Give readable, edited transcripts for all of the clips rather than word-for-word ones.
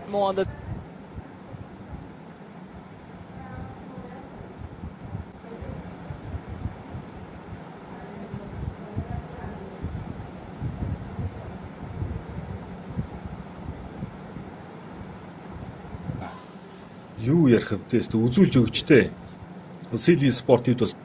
bit more on the Юу ярих вэ? Тест үзүүлж өгчтэй. Сили спортивд бас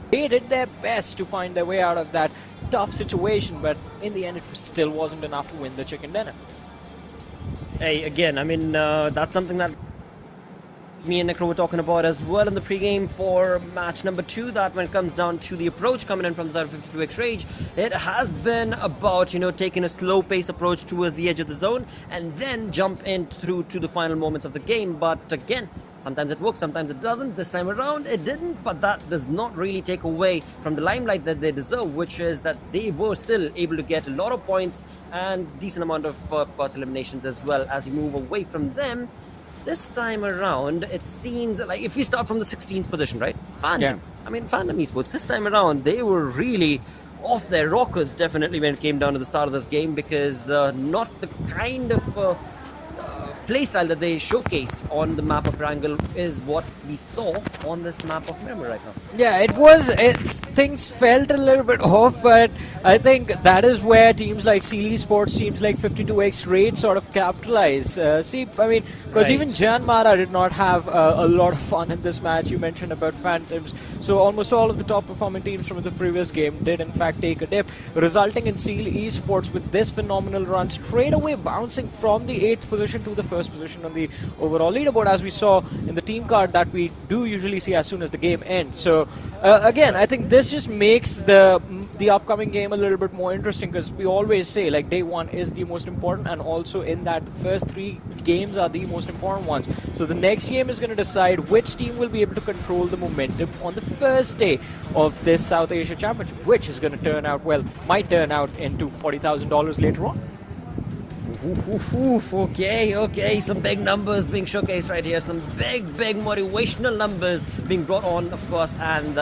they did their best to find their way out of that tough situation, but in the end it still wasn't enough to win the chicken dinner. Hey, again, I mean, that's something that me and Necro were talking about as well in the pregame for match number 2, that when it comes down to the approach coming in from the side of 52x Rage, it has been about, taking a slow pace approach towards the edge of the zone and then jump in through to the final moments of the game. But again, sometimes it works, sometimes it doesn't. This time around it didn't, but that does not really take away from the limelight that they deserve, which is that they were still able to get a lot of points and decent amount of course, eliminations as well as you move away from them. This time around, it seems like if we start from the 16th position, right? Phantom. Yeah. I mean, Phantom Esports, this time around, they were really off their rockers, definitely, when it came down to the start of this game, because not the kind of playstyle that they showcased on the map of Wrangle is what we saw on this map of Miramar right now. Yeah, things felt a little bit off, but I think that is where teams like Sealy Sports, teams like 52x Raid sort of capitalize. Because even Jan Mara did not have a lot of fun in this match. You mentioned about Phantoms, so almost all of the top performing teams from the previous game did in fact take a dip, resulting in Sealy Esports with this phenomenal run straight away bouncing from the 8th position to the first position on the overall leaderboard, as we saw in the team card that we do usually see as soon as the game ends. So again, I think this just makes the upcoming game a little bit more interesting, because we always say like day one is the most important, and also in that first 3 games are the most important ones. So the next game is going to decide which team will be able to control the momentum on the first day of this South Asia Championship, which is going to might turn out into $40,000 later on. Okay, some big numbers being showcased right here, some big motivational numbers being brought on, of course, and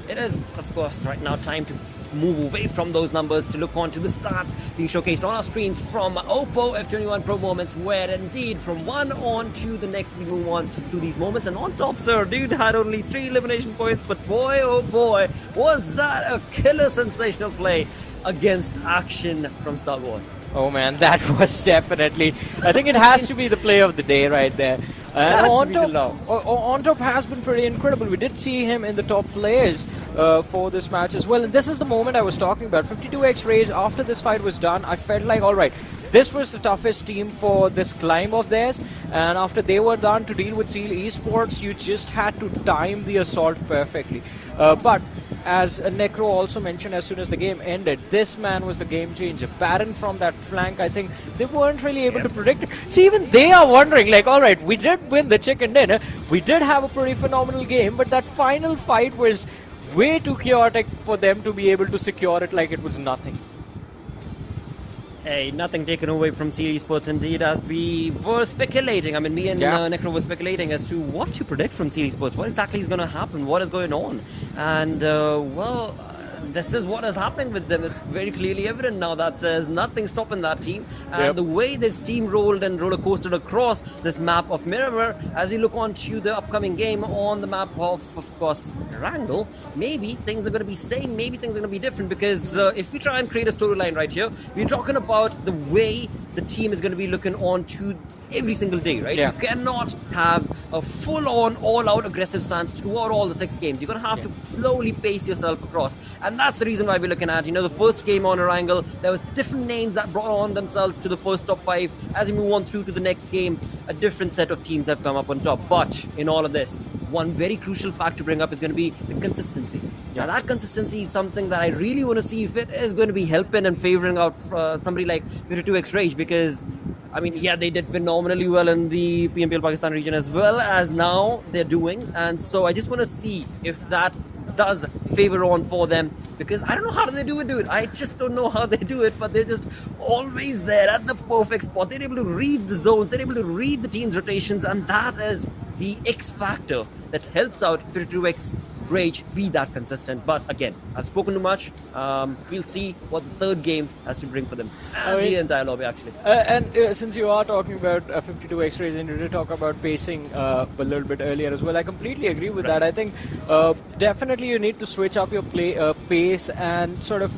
it is, of course, right now time to move away from those numbers to look on to the stats being showcased on our screens from Oppo F21 Pro Moments, where indeed from one on to the next we move on to these moments. And on top, sir, dude had only 3 elimination points, but boy, oh boy, was that a killer sensational play against Action from Star Wars. Oh man, that was definitely, I think it has to be the play of the day right there. On top has been pretty incredible. We did see him in the top players for this match as well. And this is the moment I was talking about. 52x Rage, after this fight was done, I felt like, alright, this was the toughest team for this climb of theirs. And after they were done to deal with Seal Esports, you just had to time the assault perfectly. But as Necro also mentioned, as soon as the game ended, this man was the game changer. Baron from that flank, I think they weren't really able to predict it. See, even they are wondering, like, alright, we did win the chicken dinner, we did have a pretty phenomenal game, but that final fight was way too chaotic for them to be able to secure it like it was nothing. Hey, nothing taken away from Series Sports indeed, as we were speculating. I mean, me and Necro were speculating as to what to predict from Series Sports. What exactly is going to happen? What is going on? And, this is what is happening with them. It's very clearly evident now that there's nothing stopping that team. And the way they've steamrolled and roller coasted across this map of Miramar, as you look on to the upcoming game on the map of course, Wrangle, maybe things are going to be same, maybe things are going to be different, because if we try and create a storyline right here, we're talking about the way the team is going to be looking on to every single day, right? You cannot have a full-on, all-out aggressive stance throughout all the 6 games. You're going to have to slowly pace yourself across. And that's the reason why we're looking at, the first game on Wrangle, there was different names that brought on themselves to the first top 5. As we move on through to the next game, a different set of teams have come up on top. But in all of this, one very crucial fact to bring up is going to be the consistency. Now that consistency is something that I really want to see if it is going to be helping and favoring out somebody like 52x Rage, because I mean, they did phenomenally well in the PMPL Pakistan region as well as now they're doing. And so I just want to see if that does favor on for them, because I don't know how they do it. I just don't know how they do it, but they're just always there at the perfect spot. They're able to read the zones, they're able to read the team's rotations, and that is the X factor that helps out 52x Rage, be that consistent. But again, I've spoken too much. We'll see what the third game has to bring for them. And the entire lobby, actually. Since you are talking about 52 X-rays and you did talk about pacing a little bit earlier as well, I completely agree with that. I think definitely you need to switch up your pace and sort of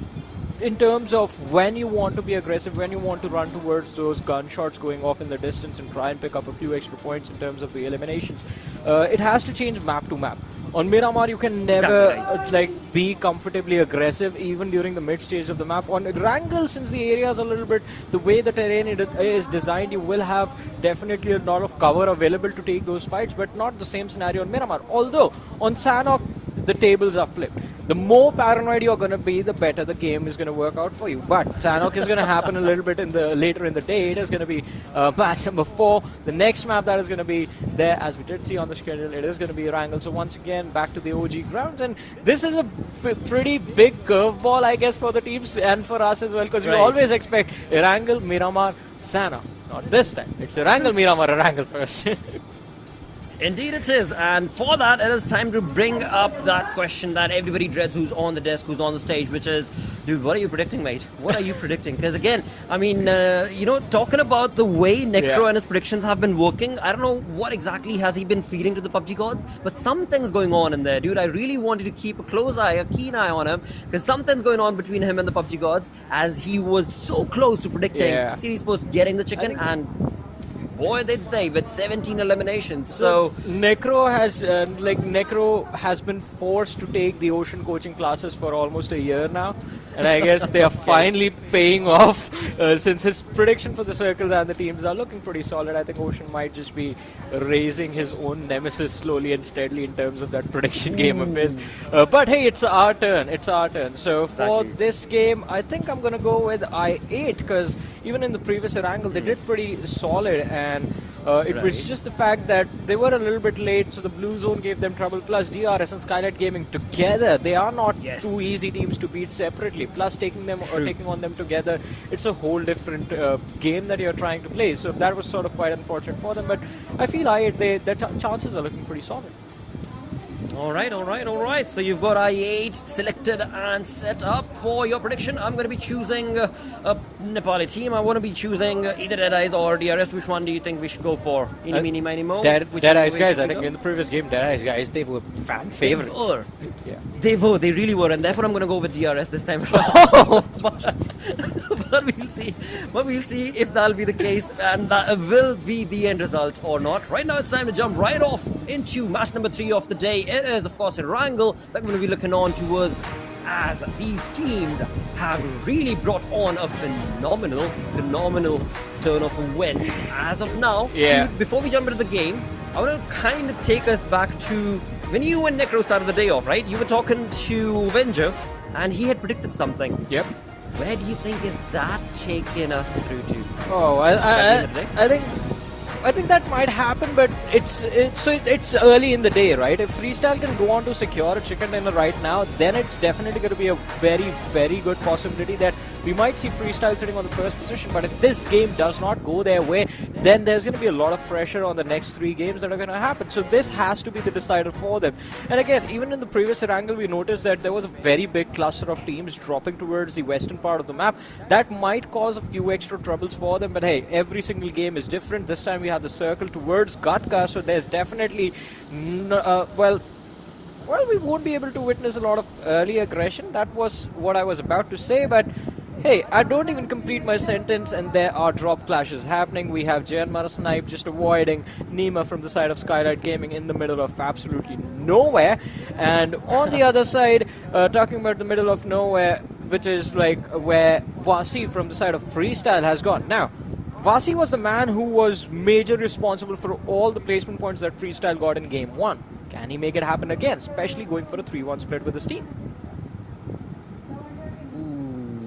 in terms of when you want to be aggressive, when you want to run towards those gunshots going off in the distance and try and pick up a few extra points in terms of the eliminations, it has to change map to map. On Miramar, you can never be comfortably aggressive even during the mid stage of the map. On Wrangle, since the area is a little bit the way the terrain is designed, you will have definitely a lot of cover available to take those fights, but not the same scenario on Miramar. Although on Sanhok, the tables are flipped. The more paranoid you're going to be, the better the game is going to work out for you. But Sanhok is going to happen a little bit later in the day. It is going to be match number 4. The next map that is going to be there, as we did see on the schedule, it is going to be Wrangle. So once again, back to the OG grounds. And this is a pretty big curveball, I guess, for the teams and for us as well, because we always expect Wrangle, Miramar, Sanhok. Not this time. It's Wrangle, Miramar, Wrangle first. Indeed it is, and for that it is time to bring up that question that everybody dreads, who's on the desk, who's on the stage, which is, dude, what are you predicting, mate? What are you predicting? Because again, I mean, talking about the way Necro and his predictions have been working, I don't know what exactly has he been feeding to the PUBG gods, but something's going on in there, dude. I really wanted to keep a close eye, a keen eye on him, because something's going on between him and the PUBG gods, as he was so close to predicting Series Post getting the chicken, and boy did they, with 17 eliminations. So Necro has been forced to take the Ocean coaching classes for almost a year now, and I guess they are finally paying off since his prediction for the circles and the teams are looking pretty solid. I think Ocean might just be raising his own nemesis slowly and steadily in terms of that prediction game of his. But hey, it's our turn. It's our turn. So for this game, I think I'm going to go with I8, because even in the previous Wrangle, they did pretty solid, and it was just the fact that they were a little bit late, so the blue zone gave them trouble. Plus DRS and Skylight Gaming together, they are not two easy teams to beat separately. Plus taking on them together, it's a whole different game that you're trying to play. So that was sort of quite unfortunate for them. But I feel their chances are looking pretty solid. All right. So you've got I8 selected and set up for your prediction. I'm going to be choosing a Nepali team. I want to be choosing either Deadeyes or DRS. Which one do you think we should go for? Eeny, meeny, miny, mo? Deadeyes guys. I think in the previous game, Deadeyes guys, they were fan favorites. They were. They really were. And therefore, I'm going to go with DRS this time around. But we'll see. But we'll see if that'll be the case and that will be the end result or not. Right now, it's time to jump right off into match number 3 of the day. It is, of course, a Wrangle that we're going to be looking on towards, as these teams have really brought on a phenomenal turn of wind as of now. Before we jump into the game, I want to kind of take us back to when you and Necro started the day off, right? You were talking to Avenger and he had predicted something. Yep. Where do you think is that taking us through to? Oh, I think that might happen, but it's early in the day, right? If Freestyle can go on to secure a chicken dinner right now, then it's definitely going to be a very, very good possibility that we might see Freestyle sitting on the first position. But if this game does not go their way, then there's going to be a lot of pressure on the next 3 games that are going to happen. So this has to be the decider for them. And again, even in the previous Wrangle, we noticed that there was a very big cluster of teams dropping towards the western part of the map. That might cause a few extra troubles for them, but hey, every single game is different. This time we have the circle towards Gatka, so there's definitely well, we won't be able to witness a lot of early aggression. That was what I was about to say, but hey, I don't even complete my sentence and there are drop clashes happening. We have Janmar Snipe just avoiding Nima from the side of Skylight Gaming in the middle of absolutely nowhere, and on the other side, talking about the middle of nowhere, which is like where Vasi from the side of Freestyle has gone. Now, Vasi was the man who was major responsible for all the placement points that Freestyle got in Game 1. Can he make it happen again, especially going for a 3-1 split with his team?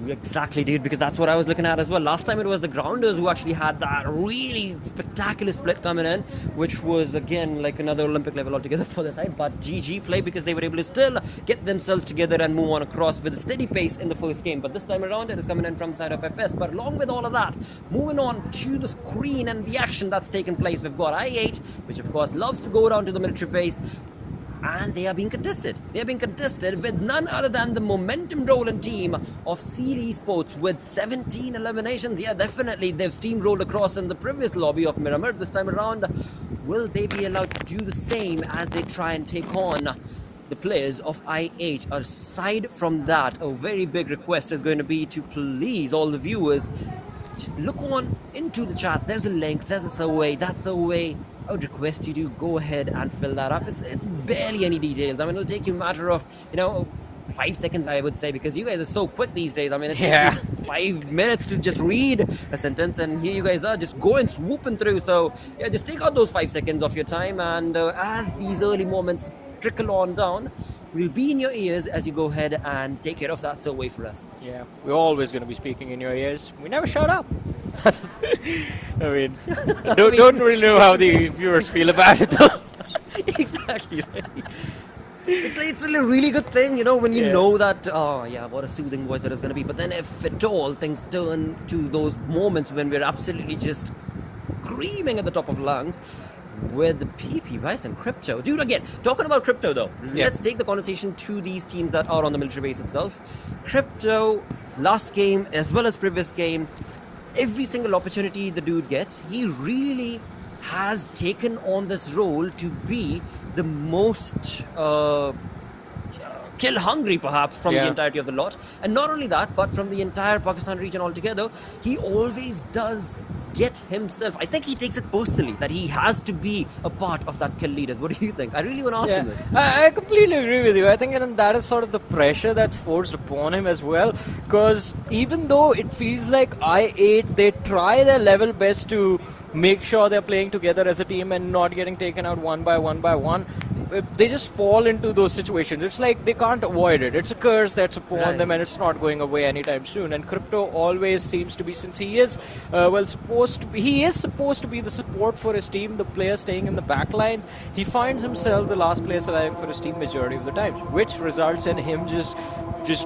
Exactly, dude, because that's what I was looking at as well. Last time it was the Grounders who actually had that really spectacular split coming in, which was, again, like another Olympic level altogether for the side. But GG play, because they were able to still get themselves together and move on across with a steady pace in the first game. But this time around, it is coming in from the side of FS. But along with all of that, moving on to the screen and the action that's taken place, we've got I8, which of course loves to go down to the military base. and they are being contested. They are being contested with none other than the momentum rolling team of Seal Esports with 17 eliminations. Yeah, definitely they've steamrolled across in the previous lobby of Miramar. This time around, will they be allowed to do the same as they try and take on the players of IH? Aside from that, a very big request is going to be to please all the viewers, just look on into the chat. There's a link, there's a survey, that survey. I would request you to go ahead and fill that up. It's barely any details. I mean, it'll take you a matter of, 5 seconds, I would say, because you guys are so quick these days. I mean, it takes you 5 minutes to just read a sentence, and here you guys are just going swooping through. So, yeah, just take out those 5 seconds of your time, and as these early moments trickle on down, we'll be in your ears as you go ahead and take care of that survey for us. Yeah, we're always going to be speaking in your ears. We never shut up. I mean, don't really know how the viewers feel about it, though. Exactly. Right? It's a really good thing, when you know that, what a soothing voice that is going to be. But then if at all things turn to those moments when we're absolutely just screaming at the top of lungs with the PP, Vice and Crypto. Dude, again, talking about Crypto though, let's take the conversation to these teams that are on the military base itself. Crypto, last game as well as previous game, every single opportunity the dude gets, he really has taken on this role to be the most kill hungry perhaps from the entirety of the lot. And not only that, but from the entire Pakistan region altogether, he always does get himself, I think he takes it personally that he has to be a part of that kill leaders. What do you think? I really want to ask him this. I completely agree with you. I think that is sort of the pressure that's forced upon him as well, because even though it feels like I8, they try their level best to make sure they're playing together as a team and not getting taken out one by one, they just fall into those situations. It's like they can't avoid it. It's a curse that's upon them, and it's not going away anytime soon. And Crypto always seems to be, since he is supposed to be the support for his team, the player staying in the back lines, he finds himself the last player surviving for his team majority of the times, which results in him just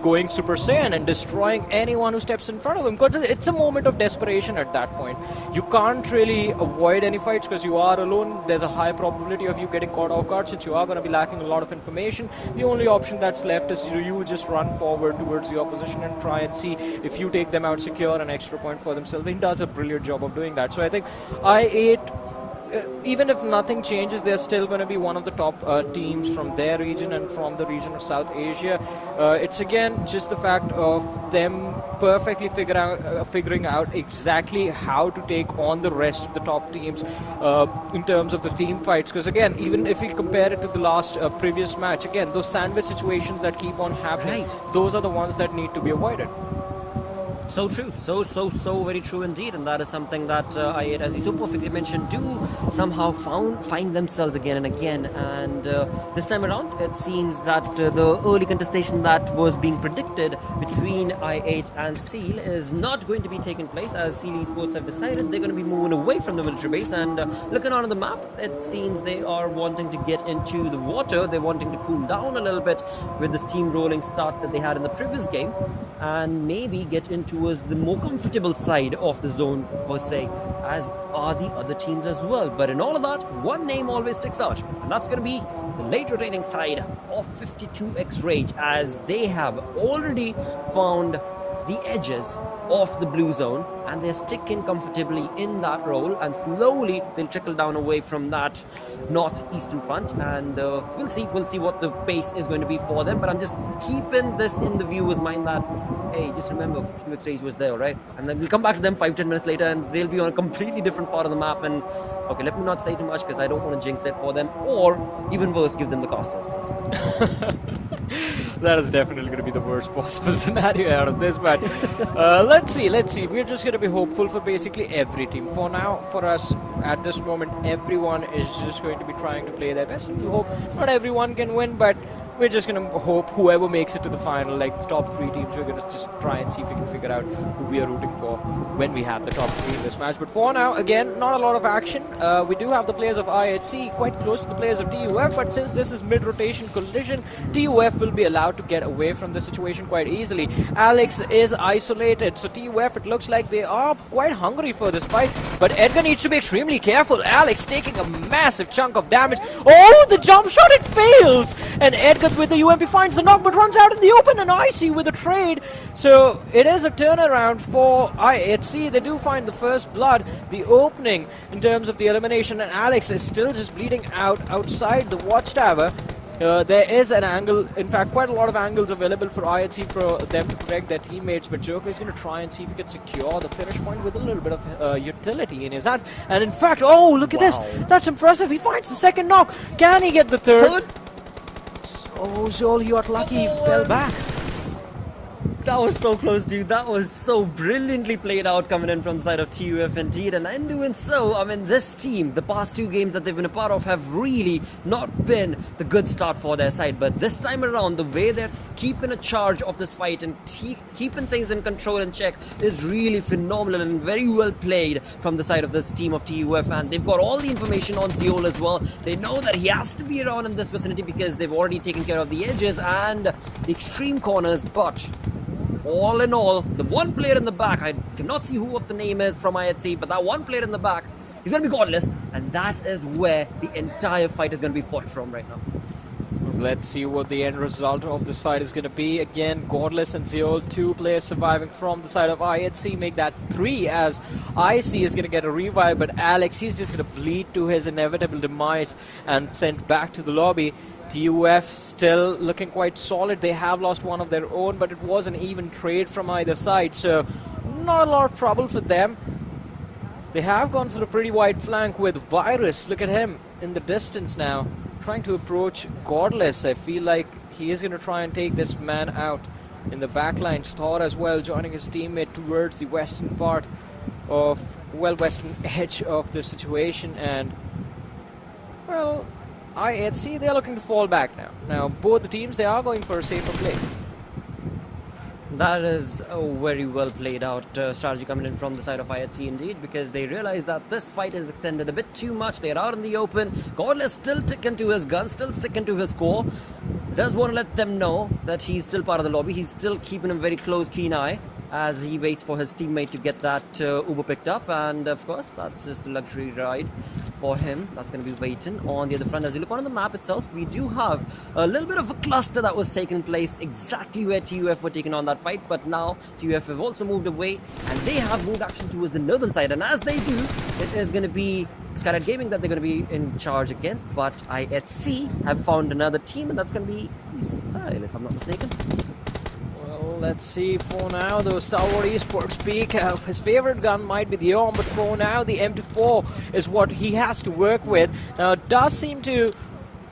going Super Saiyan and destroying anyone who steps in front of him. Because it's a moment of desperation at that point. You can't really avoid any fights because you are alone. There's a high probability of you getting caught off guard since you are going to be lacking a lot of information. The only option that's left is you just run forward towards the opposition and try and see if you take them out, secure an extra point for themselves. He does a brilliant job of doing that. So I think I8, even if nothing changes, they're still going to be one of the top teams from their region and from the region of South Asia. It's again just the fact of them perfectly figuring out exactly how to take on the rest of the top teams in terms of the team fights. Because again, even if we compare it to the last previous match, again, those sandwich situations that keep on happening, those are the ones that need to be avoided. So true, so very true indeed, and that is something that I8, as you so perfectly mentioned, do somehow find themselves again and again. And this time around, it seems that the early contestation that was being predicted between I8 and Seal is not going to be taking place, as Seal Esports have decided they're going to be moving away from the military base. And looking on the map, it seems they are wanting to get into the water. They're wanting to cool down a little bit with the steamrolling start that they had in the previous game, and maybe get into the more comfortable side of the zone per se, as are the other teams as well. But in all of that, one name always sticks out, and that's going to be the late rotating side of 52X Rage, as they have already found the edges of the blue zone and they're sticking comfortably in that role, and slowly they'll trickle down away from that northeastern front, and we'll see what the pace is going to be for them. But I'm just keeping this in the viewer's mind that, hey, just remember 52X Rage was there, right? And then we'll come back to them 5-10 minutes later and they'll be on a completely different part of the map. And okay, let me not say too much because I don't want to jinx it for them, or even worse, give them the casters. That is definitely going to be the worst possible scenario out of this, but let's see. We're just going to be hopeful for basically every team. For now, for us, at this moment, everyone is just going to be trying to play their best. We hope not everyone can win, but we're just going to hope whoever makes it to the final, like the top 3 teams, we're going to just try and see if we can figure out who we are rooting for when we have the top 3 in this match. But for now, again, not a lot of action. We do have the players of IHC quite close to the players of TUF, but since this is mid-rotation collision, TUF will be allowed to get away from the situation quite easily. Alex is isolated, so TUF, it looks like they are quite hungry for this fight, but Edgar needs to be extremely careful. Alex taking a massive chunk of damage. Oh, the jump shot, it fails! And Edgar with the UMP finds the knock but runs out in the open, and IC with a trade. So it is a turnaround for IHC. They do find the first blood, the opening in terms of the elimination, and Alex is still just bleeding out outside the watchtower. There is an angle, in fact quite a lot of angles available for IHC for them to protect their teammates, but Joker is going to try and see if he can secure the finish point with a little bit of utility in his hands. And in fact, oh, look at this, that's impressive. He finds the second knock. Can he get the third? Oh, Zol, you got lucky, he fell back. That was so close, dude. That was so brilliantly played out coming in from the side of TUF indeed. And in doing so, I mean, this team, the past 2 games that they've been a part of have really not been the good start for their side. But this time around, the way they're keeping a charge of this fight and keeping things in control and check is really phenomenal and very well played from the side of this team of TUF. And they've got all the information on Zeol as well. They know that he has to be around in this vicinity because they've already taken care of the edges and the extreme corners. But all in all, the one player in the back, I cannot see what the name is from IHC, but that one player in the back is going to be Godless, and that is where the entire fight is going to be fought from right now. Let's see what the end result of this fight is going to be. Again, Godless and Zeol, 2 players surviving from the side of IHC, make that 3 as IC is going to get a revive, but Alex, he's just going to bleed to his inevitable demise and sent back to the lobby. TUF still looking quite solid. They have lost one of their own, but it was an even trade from either side, so not a lot of trouble for them. They have gone for a pretty wide flank with Virus. Look at him in the distance now, trying to approach Godless. I feel like he is going to try and take this man out in the backline. Thor as well joining his teammate towards the western part of, well, western edge of the situation, and, well, IHC, they are looking to fall back now. Now, both the teams, they are going for a safer play. That is a very well played out strategy coming in from the side of IHC indeed, because they realize that this fight is extended a bit too much. They are out in the open. Godless still sticking to his gun, still sticking to his core. Does want to let them know that he's still part of the lobby. He's still keeping a very close, keen eye as he waits for his teammate to get that Uber picked up. And of course, that's just a luxury ride for him. That's going to be waiting on the other front. As you look on the map itself, we do have a little bit of a cluster that was taking place exactly where TUF were taking on that fight. But now TUF have also moved away, and they have moved action towards the northern side. And as they do, it is going to be Skynet Gaming that they're going to be in charge against. But IHC have found another team, and that's going to be Style, if I'm not mistaken. Well, let's see. For now, though, Stalwart Esports speak. His favorite gun might be the Orm, but for now, the M24 is what he has to work with. Now, it does seem to,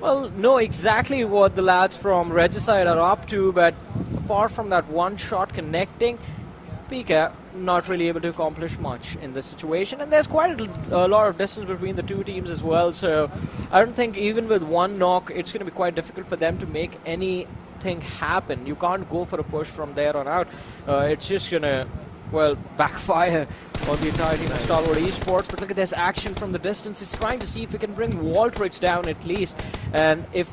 well, know exactly what the lads from Regicide are up to, but apart from that one shot connecting, Pika not really able to accomplish much in this situation, and there's quite a lot of distance between the 2 teams as well, so I don't think even with one knock it's going to be quite difficult for them to make anything happen. You can't go for a push from there on out. It's just going to, well, backfire on the entire team of Stalwart Esports. But look at this action from the distance. He's trying to see if he can bring Waltrix down at least, and if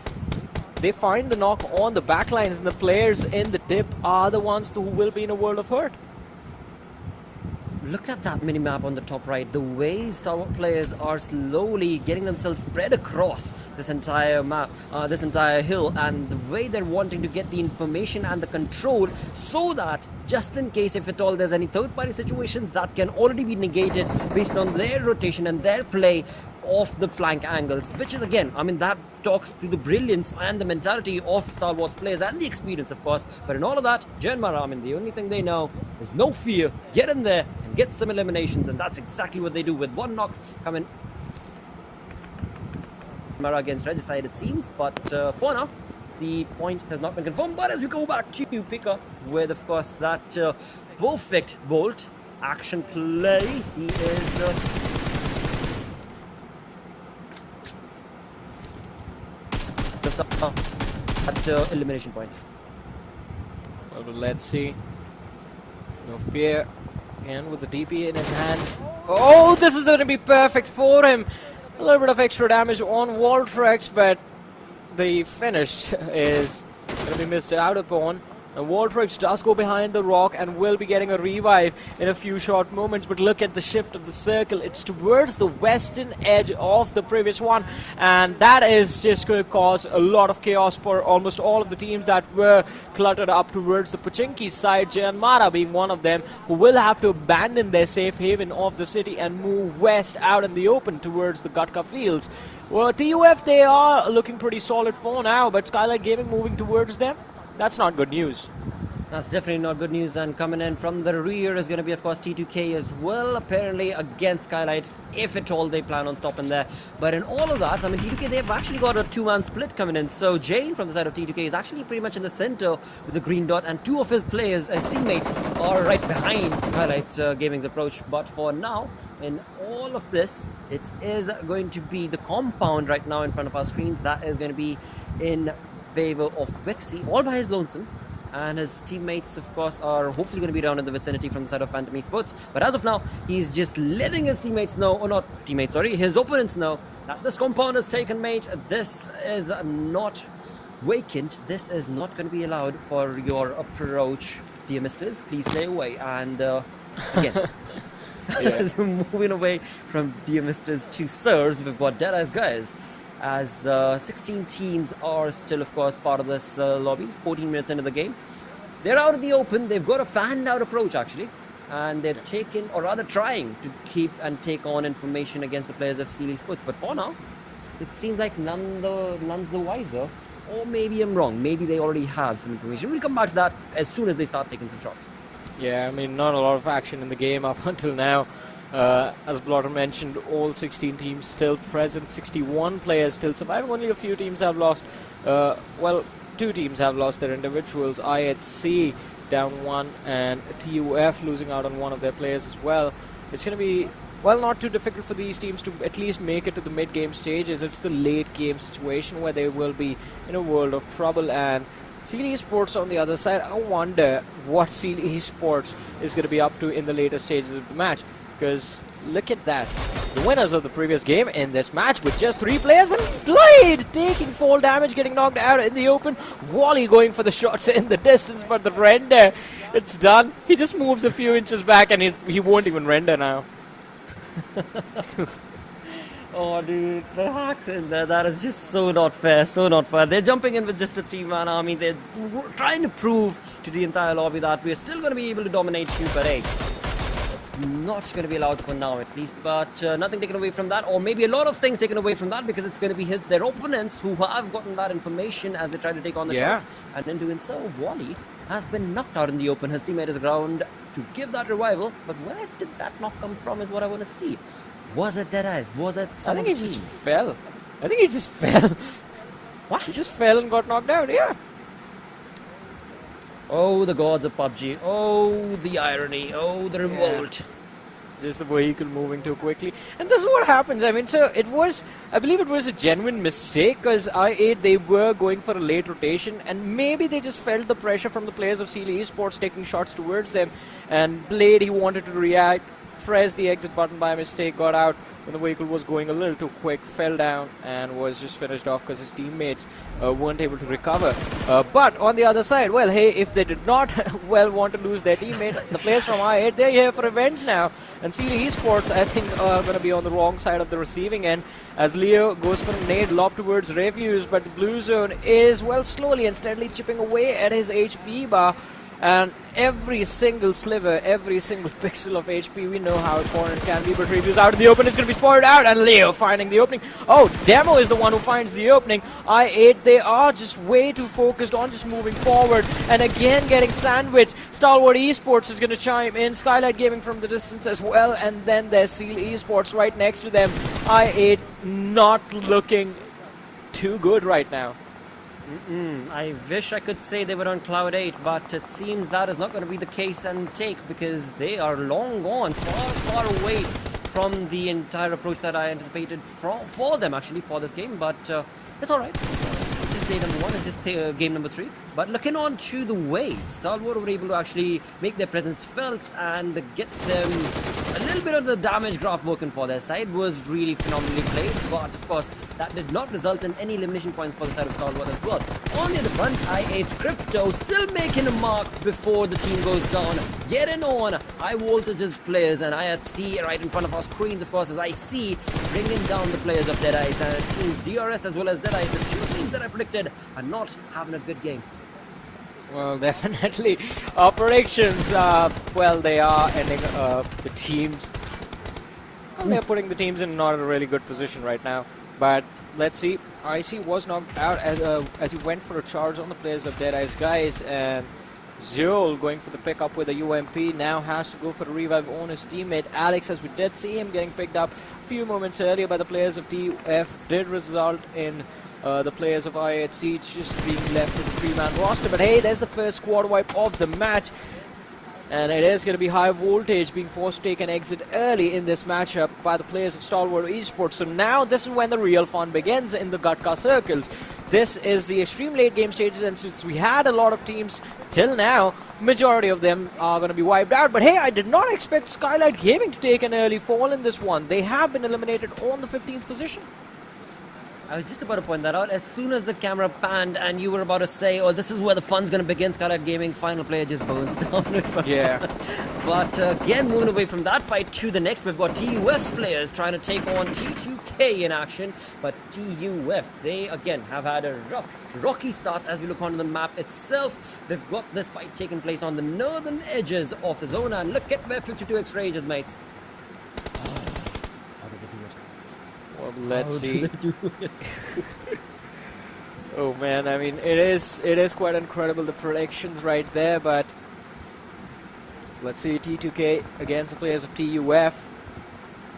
they find the knock on the backlines, and the players in the dip are the ones who will be in a world of hurt. Look at that mini-map on the top right. The way Stalwart players are slowly getting themselves spread across this entire map, this entire hill, and the way they're wanting to get the information and the control so that just in case if at all there's any third-party situations that can already be negated based on their rotation and their play off the flank angles, which is, again, I mean, that talks to the brilliance and the mentality of Star Wars players and the experience, of course. But in all of that, Genmara, I mean, the only thing they know is no fear, get in there and get some eliminations, and that's exactly what they do with one knock coming Genmara against Regicide, it seems. But for now, the point has not been confirmed. But as we go back to Pika with, of course, that perfect bolt action play, he is at elimination point. Well, let's see. No fear. Again with the DP in his hands. Oh, this is going to be perfect for him. A little bit of extra damage on Voltrex, but the finish is going to be missed out upon. And Voltrex does go behind the rock and will be getting a revive in a few short moments. But look at the shift of the circle. It's towards the western edge of the previous one. And that is just going to cause a lot of chaos for almost all of the teams that were cluttered up towards the Pochinki side. Janmara being one of them, who will have to abandon their safe haven of the city and move west out in the open towards the Gatka fields. Well, TUF, they are looking pretty solid for now. But Skylight Gaming moving towards them. That's not good news. That's definitely not good news. Then coming in from the rear is going to be, of course, T2K as well, apparently against Skylight, if at all they plan on stopping there. But in all of that, I mean, T2K, they've actually got a two-man split coming in. So Jane from the side of T2K is actually pretty much in the center with the green dot, and two of his players, his teammates, are right behind Skylight Gaming's approach. But for now, in all of this, it is going to be the compound right now in front of our screens that is going to be in favor of Vixie, all by his lonesome, and his teammates, of course, are hopefully going to be around in the vicinity from the side of Phantom Esports. But as of now, he's just letting his teammates know, or not teammates, sorry, his opponents know that this compound is taken, mate. This is not vacant. This is not going to be allowed for your approach, dear misters. Please stay away. And again, moving away from dear misters to sirs, we've got Deada's guys. As 16 teams are still, of course, part of this lobby, 14 minutes into the game. They're out in the open. They've got a fanned-out approach, actually. And they're taking, or rather trying, to keep and take on information against the players of Sealy Sports. But for now, it seems like none's the wiser. Or maybe I'm wrong. Maybe they already have some information. We'll come back to that as soon as they start taking some shots. Yeah, I mean, not a lot of action in the game up until now. As Blotter mentioned, all 16 teams still present, 61 players still surviving. Only a few teams have lost, well, two teams have lost their individuals. IHC down one, and TUF losing out on one of their players as well. It's going to be, well, not too difficult for these teams to at least make it to the mid-game stages. It's the late-game situation where they will be in a world of trouble. And Sealy Esports on the other side, I wonder what Sealy Esports is going to be up to in the later stages of the match. Because look at that. The winners of the previous game in this match with just 3 players, and Blade taking fall damage, getting knocked out in the open. Wally going for the shots in the distance, but the render, it's done. He just moves a few inches back and he won't even render now. Oh, dude, the hacks in there, that is just so not fair, so not fair. They're jumping in with just a 3-man army. They're trying to prove to the entire lobby that we're still going to be able to dominate you, but hey, not going to be allowed for now at least, but nothing taken away from that, or maybe a lot of things taken away from that, because it's going to be their opponents who have gotten that information as they try to take on the shots. And in doing so, Wally has been knocked out in the open. His teammate is around to give that revival, but where did that knock come from is what I want to see. Was it Deadeyes? Was it I think he just fell. I think he just fell. What? He just fell and got knocked out, yeah. Oh, the gods of PUBG. Oh, the irony. Oh, the revolt. Yeah. Just the vehicle moving too quickly. And this is what happens. I mean, so it was, I believe it was a genuine mistake, because I8, they were going for a late rotation, and maybe they just felt the pressure from the players of Sealy Esports taking shots towards them. And Blade, he wanted to react, pressed the exit button by mistake, got out when the vehicle was going a little too quick, fell down, and was just finished off because his teammates weren't able to recover. But on the other side, well, hey, if they did not want to lose their teammate, the players from I8, they're here for revenge now. And Sealy Esports, I think, are going to be on the wrong side of the receiving end, as Leo goes for a nade lob towards Refuse, but the blue zone is, well, slowly and steadily chipping away at his HP bar. And every single sliver, every single pixel of HP, we know how important it can be. But Review's out in the open, it's going to be spoiled out, and Leo finding the opening. Oh, Demo is the one who finds the opening. I8, they are just way too focused on just moving forward, and again getting sandwiched. Stalwart Esports is going to chime in, Skylight Gaming from the distance as well, and then there's Seal Esports right next to them. I8 not looking too good right now. I wish I could say they were on Cloud 8, but it seems that is not going to be the case and take, because they are long gone, far away from the entire approach that I anticipated for them, actually, for this game. But it's alright. This is day number 1, it's just game number 3. But looking on to the way, Stalwart were able to actually make their presence felt and get them a little bit of the damage graph working for their side was really phenomenally played. But of course, that did not result in any elimination points for the side of Stalwart as well. On the other front, I8's Crypto still making a mark before the team goes down, getting on high voltages players, and IHC right in front of our screens, of course, as I see bringing down the players of Deadeyes, and it seems DRS as well as Deadeyes, the two teams that I predicted, are not having a good game. Well, definitely. Our predictions, well, they are ending the teams. Well, they're putting the teams in not a really good position right now. But let's see. IC was knocked out as he went for a charge on the players of Deadeyes, guys, and Zero going for the pickup with a UMP now has to go for a revive on his teammate Alex, as we did see him getting picked up a few moments earlier by the players of TUF. Did result in the players of IHC just being left with a 3-man roster. But hey, there's the first squad wipe of the match. And it is going to be high voltage being forced to take an exit early in this matchup by the players of Stalwart Esports. So now this is when the real fun begins in the Gatka circles. This is the extreme late game stages, and since we had a lot of teams till now, majority of them are going to be wiped out. But hey, I did not expect Skylight Gaming to take an early fall in this one. They have been eliminated on the 15th position. I was just about to point that out. As soon as the camera panned and you were about to say, oh, this is where the fun's going to begin, Skylight Gaming's final player just burns down. Yeah. But again, moving away from that fight to the next, we've got TUF's players trying to take on T2K in action. But TUF, they again have had a rocky start as we look onto the map itself. They've got this fight taking place on the northern edges of the zone. And look at where 52X Rage is, mates. Well, let's see. Oh man, I mean, it is quite incredible, the predictions right there, but let's see. T2K against the players of TUF.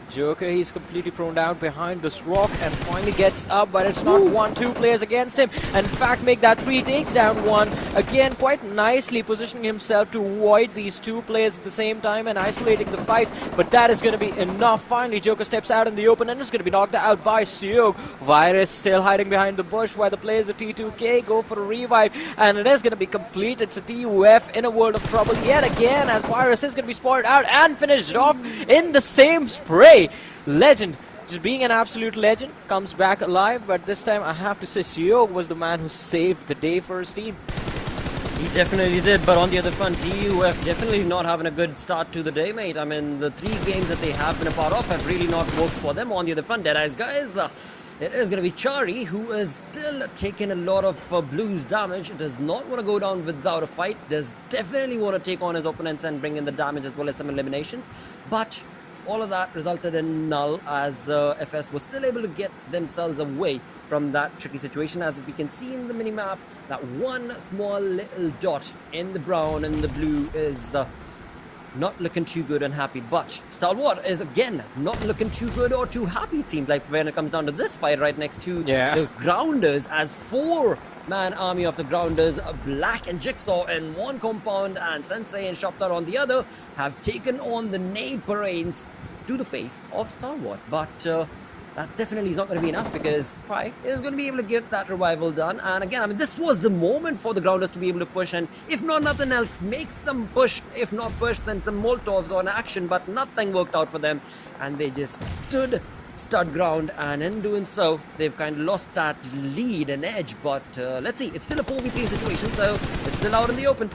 Joker, he's completely prone down behind this rock and finally gets up, but it's not 1-2 players against him. And in fact, make that 3, takes down 1. Again, quite nicely positioning himself to avoid these 2 players at the same time and isolating the fight. But that is going to be enough. Finally, Joker steps out in the open and is going to be knocked out by Seog. Virus still hiding behind the bush while the players of T2K go for a revive. And it is going to be complete. It's a TUF in a world of trouble yet again, as Virus is going to be spotted out and finished off in the same spray. Legend, just being an absolute legend, comes back alive, but this time I have to say Seog was the man who saved the day for his team. He definitely did, but on the other front, TUF definitely not having a good start to the day, mate. I mean, the 3 games that they have been a part of have really not worked for them. On the other front, Deadeyes, guys, it is going to be Chari, who is still taking a lot of blues damage. Does not want to go down without a fight. Does definitely want to take on his opponents and bring in the damage as well as some eliminations. But all of that resulted in null, as FS was still able to get themselves away from that tricky situation. As we can see in the minimap, that one small little dot in the brown and the blue is not looking too good and happy. But Stalwart is again not looking too good or too happy, it seems like, when it comes down to this fight right next to the Grounders, as 4-man army of the Grounders, Black and Jigsaw in one compound and Sensei and Shoptar on the other, have taken on the nade parades to the face of Stalwart. But that definitely is not going to be enough, because Pry is going to be able to get that revival done. And again, I mean, this was the moment for the Grounders to be able to push, and if not nothing else, make some push. If not push, then some Molotovs on action, but nothing worked out for them, and they just stood stud ground, and in doing so, they've kind of lost that lead and edge. But let's see, it's still a 4v3 situation, so it's still out in the open.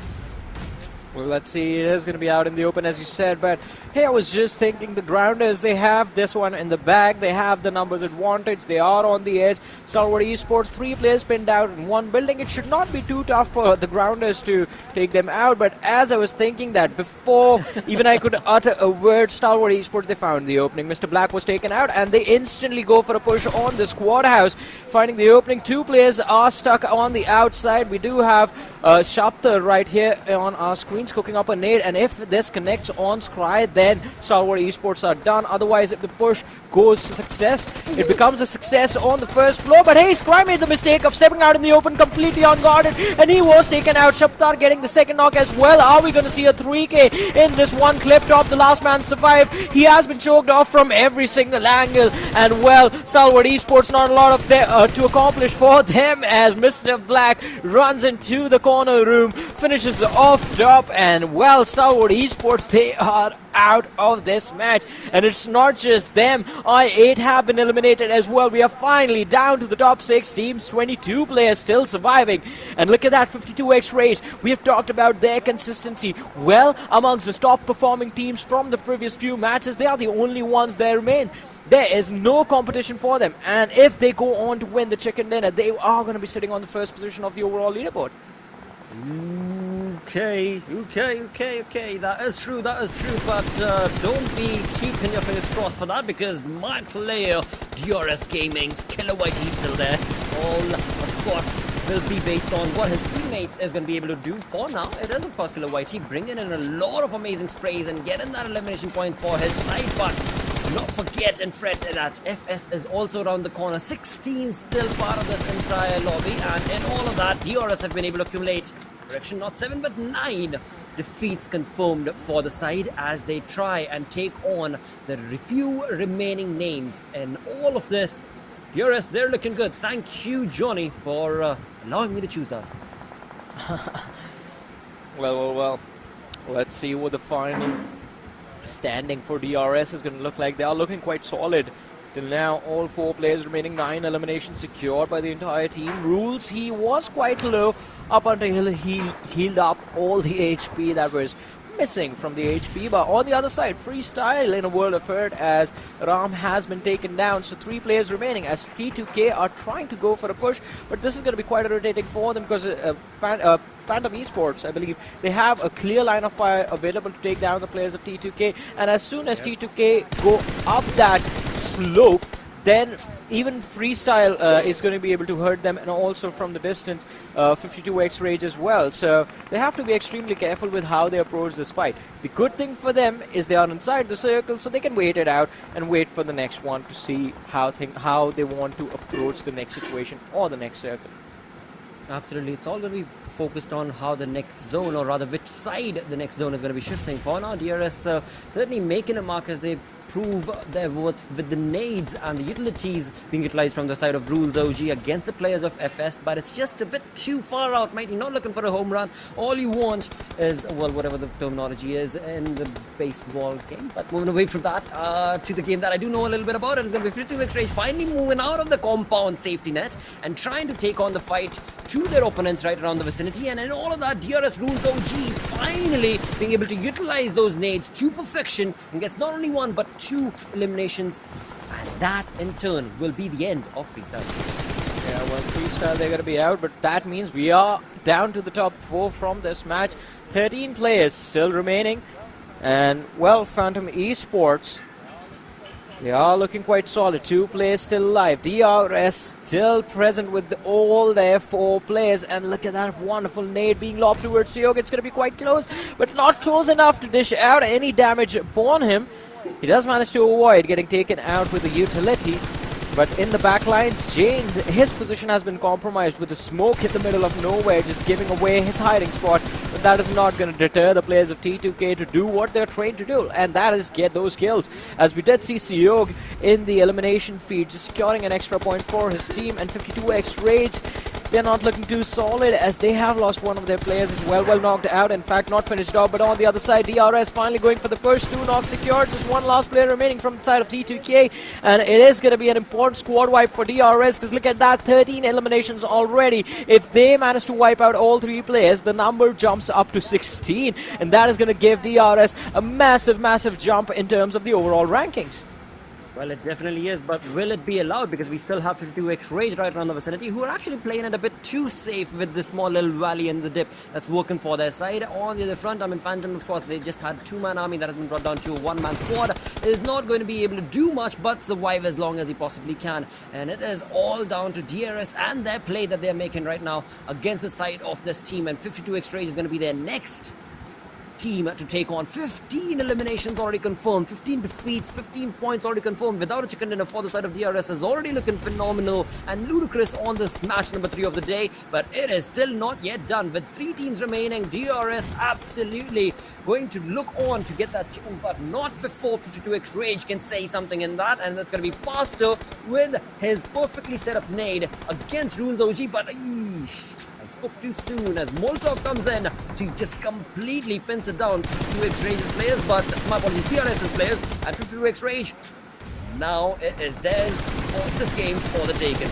Well, let's see, it is going to be out in the open, as you said, but hey, I was just thinking, the Grounders, they have this one in the bag, they have the numbers advantage, they are on the edge. Stalwart Esports, 3 players pinned out in one building. It should not be too tough for the Grounders to take them out, but as I was thinking that, before even I could utter a word, Stalwart Esports, they found the opening. Mr. Black was taken out, and they instantly go for a push on the squad house, finding the opening. 2 players are stuck on the outside. We do have Shaptar right here on our screen. Queen's cooking up a nade, and if this connects on Scry, then Starward Esports are done. Otherwise, if the push goes to success, it becomes a success on the first floor. But hey, Scry made the mistake of stepping out in the open completely unguarded, and he was taken out. Shaptar getting the second knock as well. Are we going to see a 3K in this one clip top? The last man survived. He has been choked off from every single angle, and well, Starward Esports not a lot of to accomplish for them as Mr. Black runs into the corner room, finishes off top, and well, Starward Esports, they are out of this match. And it's not just them, I8 have been eliminated as well. We are finally down to the top 6 teams, 22 players still surviving, and look at that 52x race. We have talked about their consistency. Well, amongst the top performing teams from the previous few matches, they are the only ones that remain. There is no competition for them, and if they go on to win the chicken dinner, they are going to be sitting on the first position of the overall leaderboard. Okay, that is true, but don't be keeping your fingers crossed for that, because my player, DRS Gaming's Killer YT is still there. All, of course, will be based on what his teammate is going to be able to do. For now, it is, of course, Killer YT bringing in a lot of amazing sprays and getting that elimination point for his side, but not forget and fret that FS is also around the corner. 16 still part of this entire lobby, and in all of that, DRS have been able to accumulate, correction, not 7 but 9 defeats confirmed for the side as they try and take on the few remaining names. And all of this, DRS, they're looking good. Thank you, Johnny, for allowing me to choose that. Well. Let's see what the final standing for DRS is going to look like. They are looking quite solid. Till now, all 4 players remaining, 9 eliminations secured by the entire team. Rules, he was quite low up until he healed up all the HP that was missing from the HP. But on the other side, Freestyle in a world of hurt as Ram has been taken down. So 3 players remaining as T2K are trying to go for a push. But this is going to be quite irritating for them because Phantom Esports, I believe, they have a clear line of fire available to take down the players of T2K. And as soon as T2K go up that slope, then even Freestyle is going to be able to hurt them, and also from the distance 52x Rage as well. So they have to be extremely careful with how they approach this fight. The good thing for them is they are inside the circle, so they can wait it out and wait for the next one to see how they want to approach the next situation or the next circle. Absolutely, it's all going to be focused on how the next zone, or rather which side the next zone is going to be shifting. For now, DRS certainly making a mark as they prove their worth with the nades and the utilities being utilized from the side of Rules OG against the players of FS, but it's just a bit too far out, mate. You're not looking for a home run. All you want is, well, whatever the terminology is in the baseball game. But moving away from that to the game that I do know a little bit about, it's going to be 52x Rage finally moving out of the compound safety net and trying to take on the fight to their opponents right around the vicinity. And in all of that, DRS Rules OG finally being able to utilize those nades to perfection and gets not only 1 but 2 eliminations, and that in turn will be the end of Freestyle. Yeah, well, Freestyle, they're going to be out, but that means we are down to the top 4 from this match. 13 players still remaining, and well, Phantom Esports, they are looking quite solid. 2 players still alive. DRS still present with all their 4 players. And look at that wonderful nade being lobbed towards Seog. It's going to be quite close, but not close enough to dish out any damage upon him. He does manage to avoid getting taken out with the utility. But in the backlines, Jane, his position has been compromised with the smoke in the middle of nowhere, just giving away his hiding spot. But that is not going to deter the players of T2K to do what they're trained to do, and that is get those kills. As we did see Seog in the elimination feed, just securing an extra point for his team, and 52x Rage, they're not looking too solid as they have lost one of their players as well. Well knocked out, in fact not finished off. But on the other side, DRS finally going for the first 2 knocks secured. Just 1 last player remaining from the side of T2K, and it is going to be an important squad wipe for DRS, because look at that, 13 eliminations already. If they manage to wipe out all 3 players, the number jumps up to 16, and that is going to give DRS a massive jump in terms of the overall rankings. Well, it definitely is, but will it be allowed? Because we still have 52x Rage right around the vicinity, who are actually playing it a bit too safe with this small little valley and the dip that's working for their side. On the other front, I mean, Phantom, of course, they just had 2-man army that has been brought down to a 1-man squad. Is not going to be able to do much but survive as long as he possibly can. And it is all down to DRS and their play that they're making right now against the side of this team. And 52x Rage is going to be their next team to take on. 15 eliminations already confirmed, 15 defeats, 15 points already confirmed without a chicken dinner for the side of DRS is already looking phenomenal and ludicrous on this match number 3 of the day. But it is still not yet done. With 3 teams remaining, DRS absolutely going to look on to get that chicken, but not before 52X Rage can say something in that, and that's going to be faster with his perfectly set up nade against Rules OG. But I spoke too soon as Molotov comes in to just completely pins it down. 52X Rage's players, but my apologies, DRS's players, and 52X Rage. Now it is theirs for this game for the taking.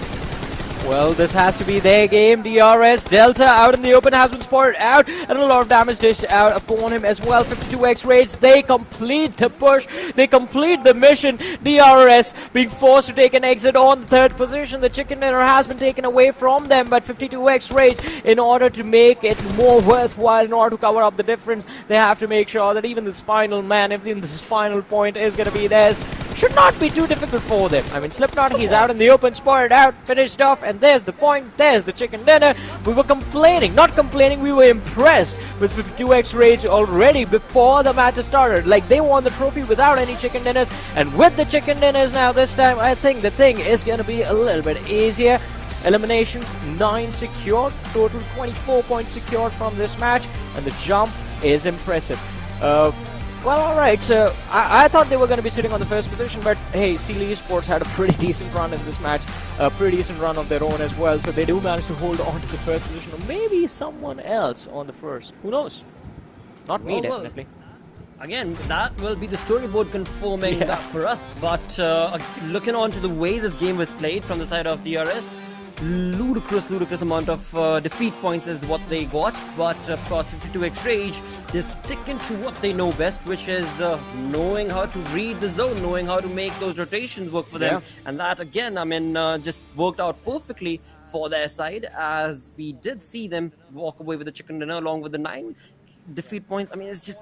Well, this has to be their game. DRS Delta out in the open has been spotted out, and a lot of damage dished out upon him as well. 52X Raids, they complete the push, they complete the mission. DRS being forced to take an exit on the 3rd position. The chicken dinner has been taken away from them, but 52X Raids, in order to make it more worthwhile, in order to cover up the difference, they have to make sure that even this final man, even this final point is going to be theirs. Should not be too difficult for them. I mean, Slipknot, he's out in the open, spotted out, finished off, and there's the point, there's the chicken dinner. We were complaining, not complaining, we were impressed with 52X Rage already before the match started. Like, they won the trophy without any chicken dinners, and with the chicken dinners now this time, I think the thing is going to be a little bit easier. Eliminations, 9 secured, total 24 points secured from this match, and the jump is impressive. Well, alright, so I thought they were going to be sitting on the 1st position, but hey, Sealy Esports had a pretty decent run in this match, a pretty decent run of their own as well, so they do manage to hold on to the 1st position, or maybe someone else on the 1st. Who knows? Not me, definitely. Again, that will be the storyboard confirming that for us, but looking on to the way this game was played from the side of DRS, ludicrous amount of defeat points is what they got, but of course 52X Rage, they're sticking to what they know best, which is knowing how to read the zone, knowing how to make those rotations work for them, and that again, I mean, just worked out perfectly for their side, as we did see them walk away with the chicken dinner along with the 9 defeat points. I mean, it's just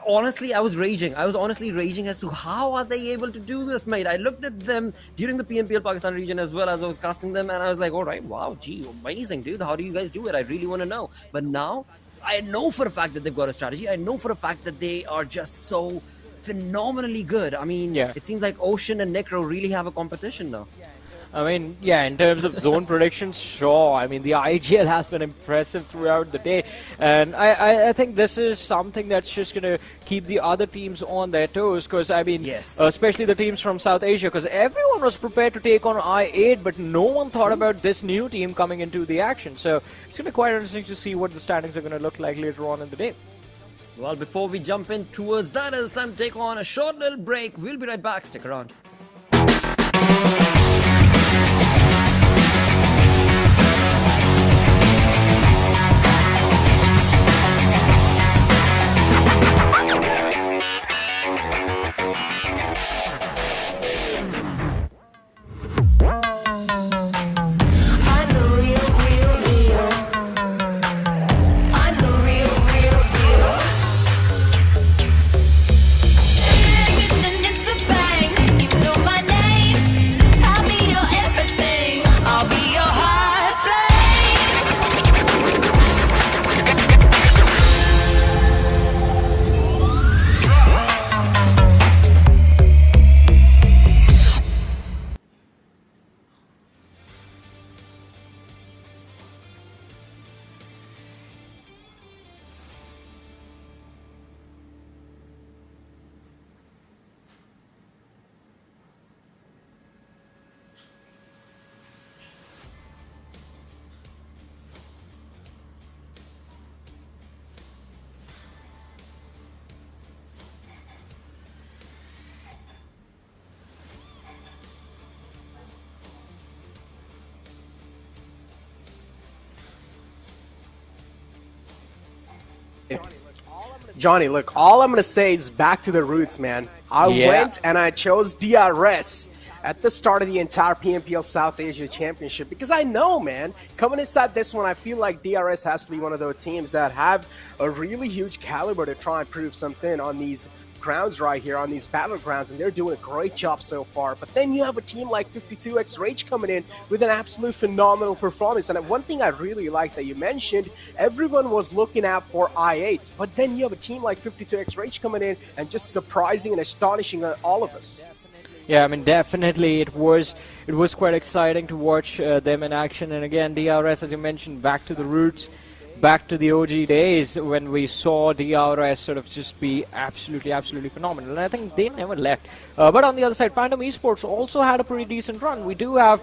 honestly, I was raging. I was honestly raging as to how are they able to do this, mate. I looked at them during the PMPL Pakistan region as well as I was casting them, and I was like, all right, wow, gee, amazing, dude. How do you guys do it? I really want to know. But now, I know for a fact that they've got a strategy. I know for a fact that they are just so phenomenally good. I mean, it seems like Ocean and Necro really have a competition now. I mean, in terms of zone predictions, sure. I mean, the IGL has been impressive throughout the day. And I think this is something that's just going to keep the other teams on their toes. Because, I mean, especially the teams from South Asia. Because everyone was prepared to take on I-8, but no one thought about this new team coming into the action. So it's going to be quite interesting to see what the standings are going to look like later on in the day. Well, before we jump in towards that, it's time to take on a short little break. We'll be right back. Stick around. Johnny, look, all I'm going to say is back to the roots, man. I went and I chose DRS at the start of the entire PMPL South Asia Championship because I know, man, coming inside this one, I feel like DRS has to be one of those teams that have a really huge caliber to try and prove something on these grounds right here, on these battlegrounds, and they're doing a great job so far. But then you have a team like 52X Rage coming in with an absolute phenomenal performance. And one thing I really like that you mentioned, everyone was looking out for I8, but then you have a team like 52X Rage coming in and just surprising and astonishing all of us. Yeah, I mean, definitely it was quite exciting to watch them in action. And again, DRS, as you mentioned, back to the roots, back to the OG days when we saw DRS sort of just be absolutely phenomenal. And I think they never left. But on the other side, Phantom Esports also had a pretty decent run. We do have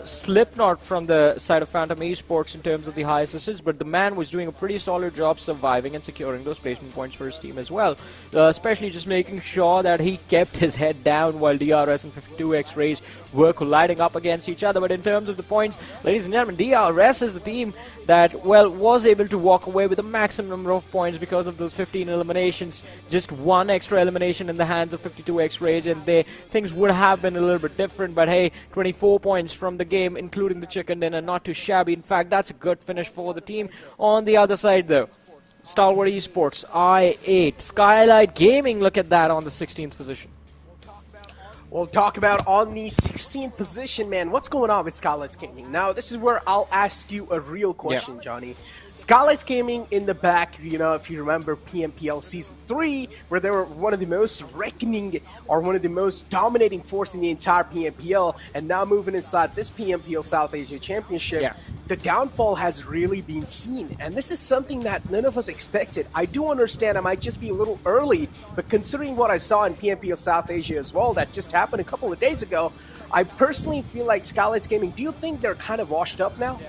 Slipknot from the side of Phantom Esports in terms of the highest assists, but the man was doing a pretty solid job surviving and securing those placement points for his team as well. Especially just making sure that he kept his head down while DRS and 52X Rage were colliding up against each other. But in terms of the points, ladies and gentlemen, DRS is the team that, well, was able to walk away with the maximum number of points because of those 15 eliminations. Just one extra elimination in the hands of 52X Rage, and things would have been a little bit different. But hey, 24 points from the game, including the chicken dinner, not too shabby. In fact, that's a good finish for the team. On the other side, though, Stalwart Esports, I8, Skylight Gaming, look at that on the 16th position. We'll talk about on the 16th position, man. What's going on with Skylights Gaming? Now, this is where I'll ask you a real question, Johnny. Skylights Gaming in the back, you know, if you remember PMPL Season 3, where they were one of the most reckoning or one of the most dominating force in the entire PMPL, and now moving inside this PMPL South Asia Championship, the downfall has really been seen. And this is something that none of us expected. I do understand I might just be a little early, but considering what I saw in PMPL South Asia as well, that just happened a couple of days ago, I personally feel like Skylights Gaming, do you think they're kind of washed up now?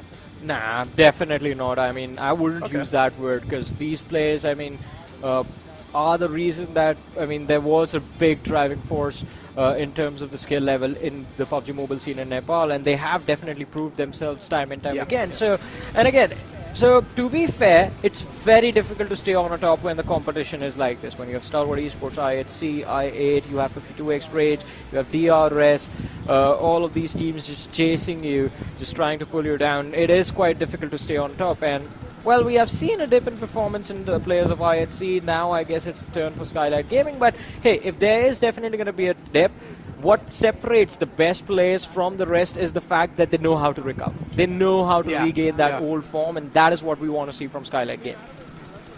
Nah, definitely not. I mean, I wouldn't use that word, because these players, I mean, are the reason that, I mean, there was a big driving force in terms of the skill level in the PUBG Mobile scene in Nepal, and they have definitely proved themselves time and time again. So, and again, so to be fair, it's very difficult to stay on the top when the competition is like this. When you have Stalwart Esports, IHC, I8, you have 52X Rage, you have DRS, all of these teams just chasing you, just trying to pull you down. It is quite difficult to stay on top, and well, we have seen a dip in performance in the players of IHC. Now I guess it's the turn for Skylight Gaming, but hey, if there is definitely going to be a dip, what separates the best players from the rest is the fact that they know how to recover. They know how to regain that old form, and that is what we want to see from Skylight Gaming.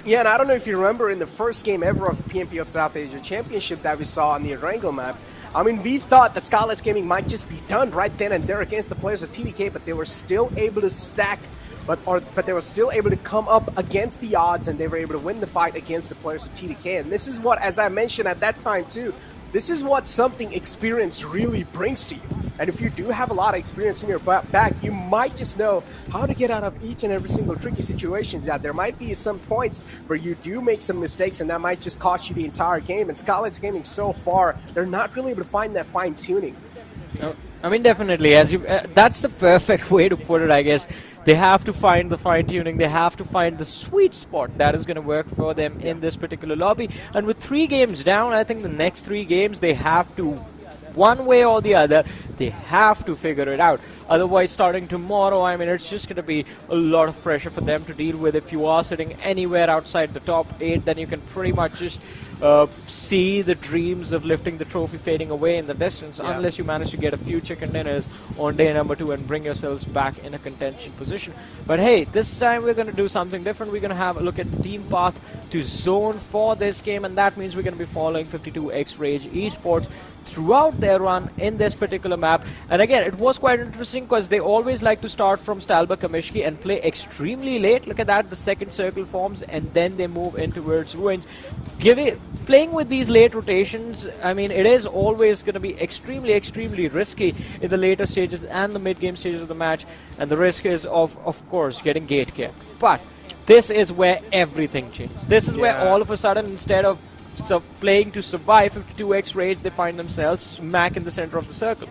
Yeah, and I don't know if you remember in the first game ever of the PMPL South Asia Championship that we saw on the Erangel map, I mean, we thought that Skylights Gaming might just be done right then and there against the players of TDK, but they were still able to stack, but they were still able to come up against the odds, and they were able to win the fight against the players of TDK. And this is what, as I mentioned at that time too, this is what something experience really brings to you. And if you do have a lot of experience in your back, you might just know how to get out of each and every single tricky situations. Yeah, there might be some points where you do make some mistakes, and that might just cost you the entire game. And Skylights Gaming so far, they're not really able to find that fine-tuning. I mean, definitely, as you, that's the perfect way to put it, I guess. They have to find the fine-tuning. They have to find the sweet spot that is going to work for them in this particular lobby. And with 3 games down, I think the next 3 games, they have to, one way or the other, they have to figure it out. Otherwise, starting tomorrow, I mean, it's just going to be a lot of pressure for them to deal with. If you are sitting anywhere outside the top 8, then you can pretty much just see the dreams of lifting the trophy fading away in the distance, unless you manage to get a few chicken dinners on day number 2 and bring yourselves back in a contention position. But hey, this time we're going to do something different. We're going to have a look at the team path to zone for this game, and that means we're going to be following 52X Rage Esports throughout their run in this particular map. And again, it was quite interesting because they always like to start from Stalba Kamishki and play extremely late. Look at that, the second circle forms, and then they move in towards Ruins. Playing with these late rotations, I mean, it is always going to be extremely risky in the later stages and the mid-game stages of the match, and the risk is of course, getting gate capped. But this is where everything changes. This is where all of a sudden, instead of playing to survive 52X Rage, they find themselves smack in the center of the circle.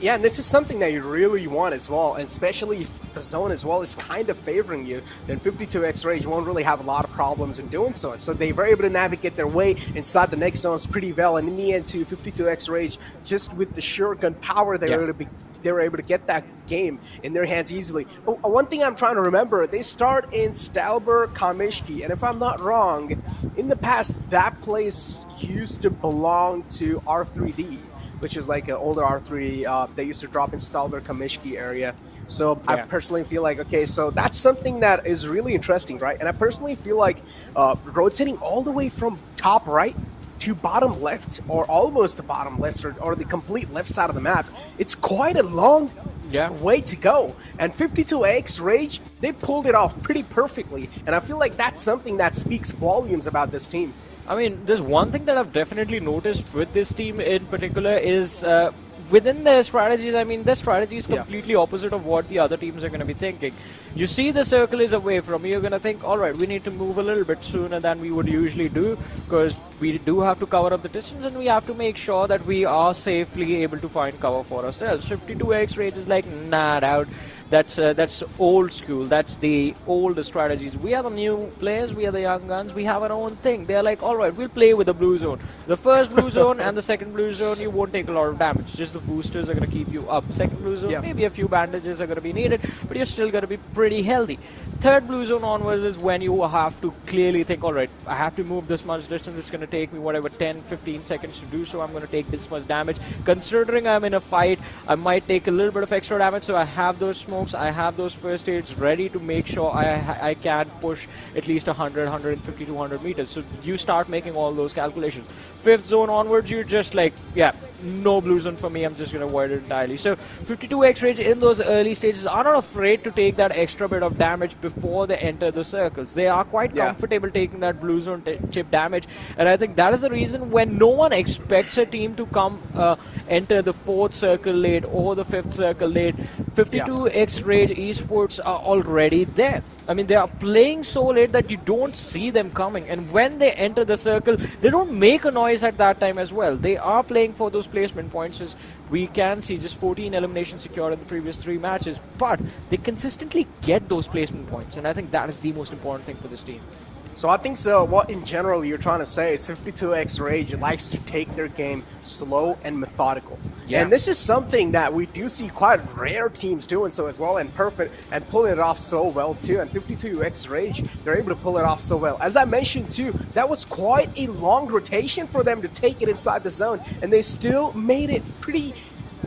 Yeah, and this is something that you really want as well, and especially if the zone as well is kind of favoring you, then 52X Rage won't really have a lot of problems in doing so. So they were able to navigate their way inside the next zones pretty well, and in the end too, 52X Rage, just with the sure gun power, they were able to they were able to get that game in their hands easily. But one thing I'm trying to remember, they start in Stalber Kamishki, and if I'm not wrong, in the past that place used to belong to R3D, which is like an older R3 they used to drop in Stalber Kamishki area. So I personally feel like, okay, so that's something that is really interesting, right? And I personally feel like rotating all the way from top right to bottom left, or almost the bottom left, or the complete left side of the map, it's quite a long way to go. And 52X Rage, they pulled it off pretty perfectly, and I feel like that's something that speaks volumes about this team. I mean, there's one thing that I've definitely noticed with this team in particular is within their strategies, I mean, their strategy is completely opposite of what the other teams are going to be thinking. You see the circle is away from you, you're going to think, all right, we need to move a little bit sooner than we would usually do, because we do have to cover up the distance and we have to make sure that we are safely able to find cover for ourselves. 52X Rage is like, nah, doubt. That's old school. That's the older strategies. We are the new players. We are the young guns. We have our own thing. They're like, all right, we'll play with the blue zone. The first blue zone and the second blue zone, you won't take a lot of damage. Just the boosters are going to keep you up. Second blue zone, maybe a few bandages are going to be needed, but you're still going to be pretty healthy. Third blue zone onwards is when you have to clearly think, all right, I have to move this much distance. It's going to take me whatever 10, 15 seconds to do so. I'm going to take this much damage. Considering I'm in a fight, I might take a little bit of extra damage, so I have those smokes. I have those first aids ready to make sure I can push at least 100, 150, 200 meters. So you start making all those calculations. Fifth zone onwards, you're just like, no blue zone for me. I'm just going to avoid it entirely. So 52X Rage in those early stages are not afraid to take that extra bit of damage before they enter the circles. They are quite comfortable taking that blue zone chip damage. And I think that is the reason when no one expects a team to come enter the fourth circle late or the fifth circle late, 52X Rage esports are already there. I mean, they are playing so late that you don't see them coming. And when they enter the circle, they don't make a noise at that time as well. They are playing for those placement points. As we can see, just 14 eliminations secured in the previous 3 matches. But they consistently get those placement points. And I think that is the most important thing for this team. So I think what in general you're trying to say is 52X Rage likes to take their game slow and methodical. And this is something that we do see quite rare teams doing so as well, and perfect and pulling it off so well too. And 52X Rage, they're able to pull it off so well. As I mentioned too, that was quite a long rotation for them to take it inside the zone, and they still made it pretty,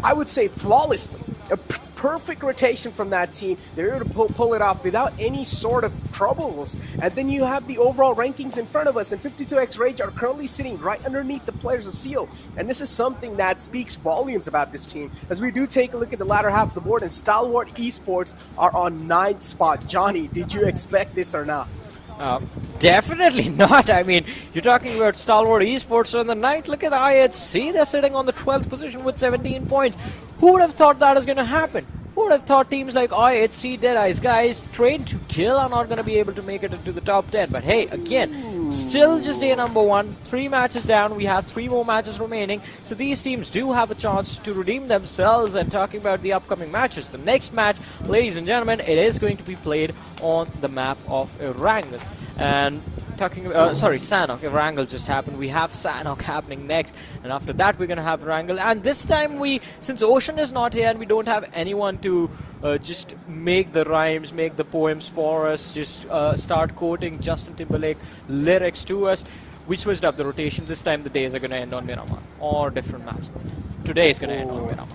I would say, flawlessly. A perfect rotation from that team. They're able to pull it off without any sort of troubles. And then you have the overall rankings in front of us, and 52X Rage are currently sitting right underneath the players of Seal. And this is something that speaks volumes about this team. As we do take a look at the latter half of the board, and Stalwart Esports are on 9th spot. Johnny, did you expect this or not? Definitely not. I mean, you're talking about Stalwart Esports on the night. Look at the IHC. They're sitting on the 12th position with 17 points. Who would have thought that is going to happen? Who would have thought teams like IHC, Deadeyes, guys trained to kill, are not going to be able to make it into the top 10? But hey, again, still just day number 1. 3 matches down. We have 3 more matches remaining. So these teams do have a chance to redeem themselves. And talking about the upcoming matches, the next match, ladies and gentlemen, it is going to be played on the map of Erangel. And talking Sanhok. Erangel just happened. We have Sanhok happening next, and after that we're gonna have Erangel. And this time since Ocean is not here and we don't have anyone to just make the rhymes, make the poems for us, just start quoting Justin Timberlake lyrics to us, we switched up the rotation. This time the days are gonna end on Miramar or different maps. Today is gonna end on Miramar.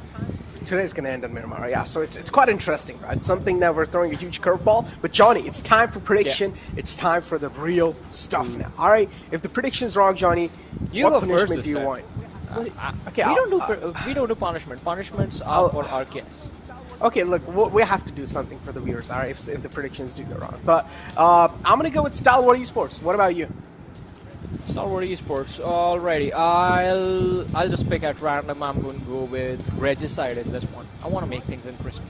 Today's going to end on Miramar, so it's quite interesting, right? Something that we're throwing a huge curveball. But Johnny, it's time for prediction. It's time for the real stuff now. All right, if the prediction's wrong, Johnny, what punishment do you want? Okay, we don't do punishment. Punishments are for our guests. Okay, look, we have to do something for the viewers, all right, if the predictions do go wrong. But I'm going to go with Stalwart Esports. What about you? Stalwart Esports. Alrighty, I'll just pick at random. I'm going to go with Regicide in this one. I want to make things interesting.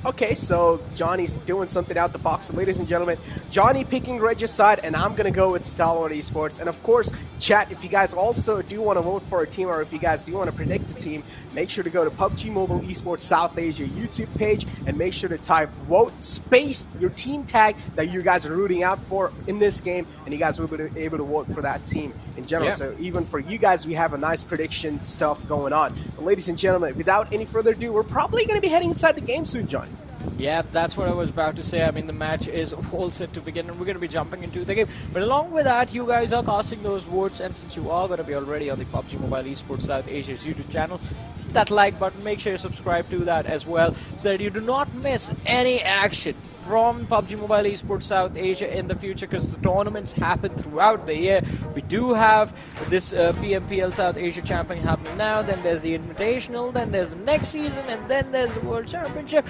Okay, so Johnny's doing something out the box. So ladies and gentlemen, Johnny picking Regicide, and I'm going to go with Stalwart Esports. And of course, chat, if you guys also do want to vote for a team, or if you guys do want to predict a team, make sure to go to PUBG Mobile Esports South Asia YouTube page, and make sure to type vote space your team tag that you guys are rooting out for in this game, and you guys will be able to vote for that team in general. Yeah. So even for you guys, we have a nice prediction stuff going on. But ladies and gentlemen, without any further ado, we're probably going to be heading inside the game soon, Johnny. Yeah, that's what I was about to say. I mean, the match is all set to begin, and we're going to be jumping into the game. But along with that, you guys are casting those votes, and since you are going to be already on the PUBG Mobile Esports South Asia's YouTube channel, hit that like button, make sure you subscribe to that as well, so that you do not miss any action from PUBG Mobile Esports South Asia in the future, because the tournaments happen throughout the year. We do have this PMPL South Asia Champion happening now, then there's the Invitational, then there's the next season, and then there's the World Championship.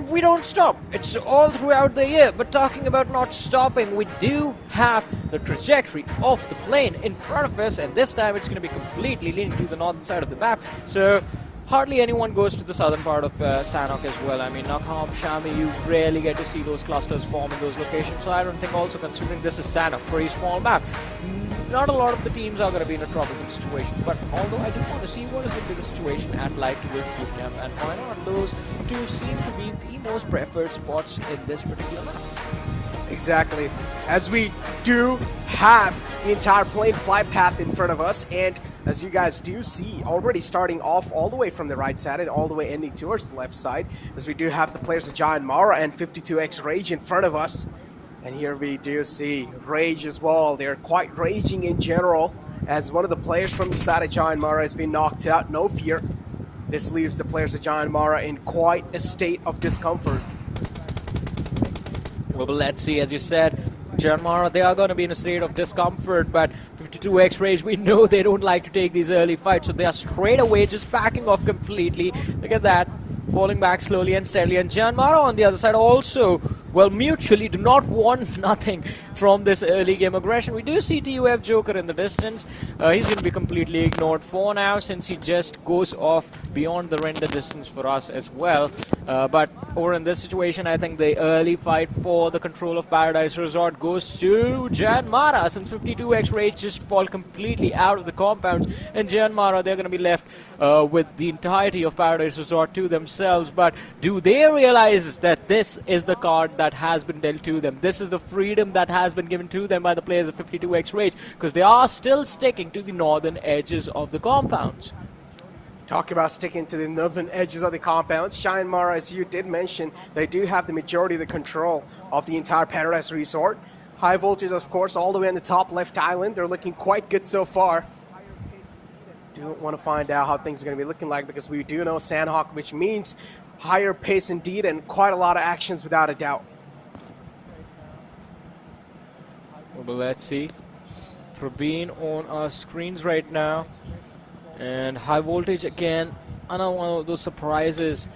We don't stop. It's all throughout the year. But talking about not stopping, we do have the trajectory of the plane in front of us, and this time it's going to be completely leaning to the northern side of the map. So hardly anyone goes to the southern part of Sanhok as well. I mean, Nakham, Shami, you rarely get to see those clusters form in those locations. So I don't think, also considering this is Sanhok, very small map, not a lot of the teams are going to be in a troublesome situation. But although I do want to see what is going to be the situation at Light towards Bootcamp, and why not, those two seem to be the most preferred spots in this particular map. Exactly. As we do have the entire plane flight path in front of us, and as you guys do see, already starting off all the way from the right side and all the way ending towards the left side, as we do have the players of Giant Mara and 52X Rage in front of us. And here we do see Rage as well. They're quite raging in general, as one of the players from the side of Giant Mara has been knocked out. No fear. This leaves the players of Giant Mara in quite a state of discomfort. Well, let's see. As you said, Giant Mara, they are going to be in a state of discomfort, but 52X Rage, we know they don't like to take these early fights, so they are straight away just backing off completely. Look at that, falling back slowly and steadily. And Giant Mara on the other side also, well, mutually do not want nothing from this early game aggression. We do see TUF Joker in the distance. He's going to be completely ignored for now, since he just goes off beyond the render distance for us as well. But over in this situation, I think the early fight for the control of Paradise Resort goes to Giant Mara, since 52X Rage just fall completely out of the compounds, and Giant Mara, they're going to be left with the entirety of Paradise Resort to themselves. But do they realize that this is the card that has been dealt to them? This is the freedom that has been given to them by the players of 52X Rage, because they are still sticking to the northern edges of the compounds. Talking about sticking to the northern edges of the compounds, Giant Mara, as you did mention, they do have the majority of the control of the entire Paradise Resort. High voltage, of course, all the way on the top left island. They're looking quite good so far. Do want to find out how things are going to be looking like, because we do know Sanhok, which means higher pace indeed, and quite a lot of actions without a doubt. Well, let's see. Trabeen on our screens right now. And high voltage again, another one of those surprises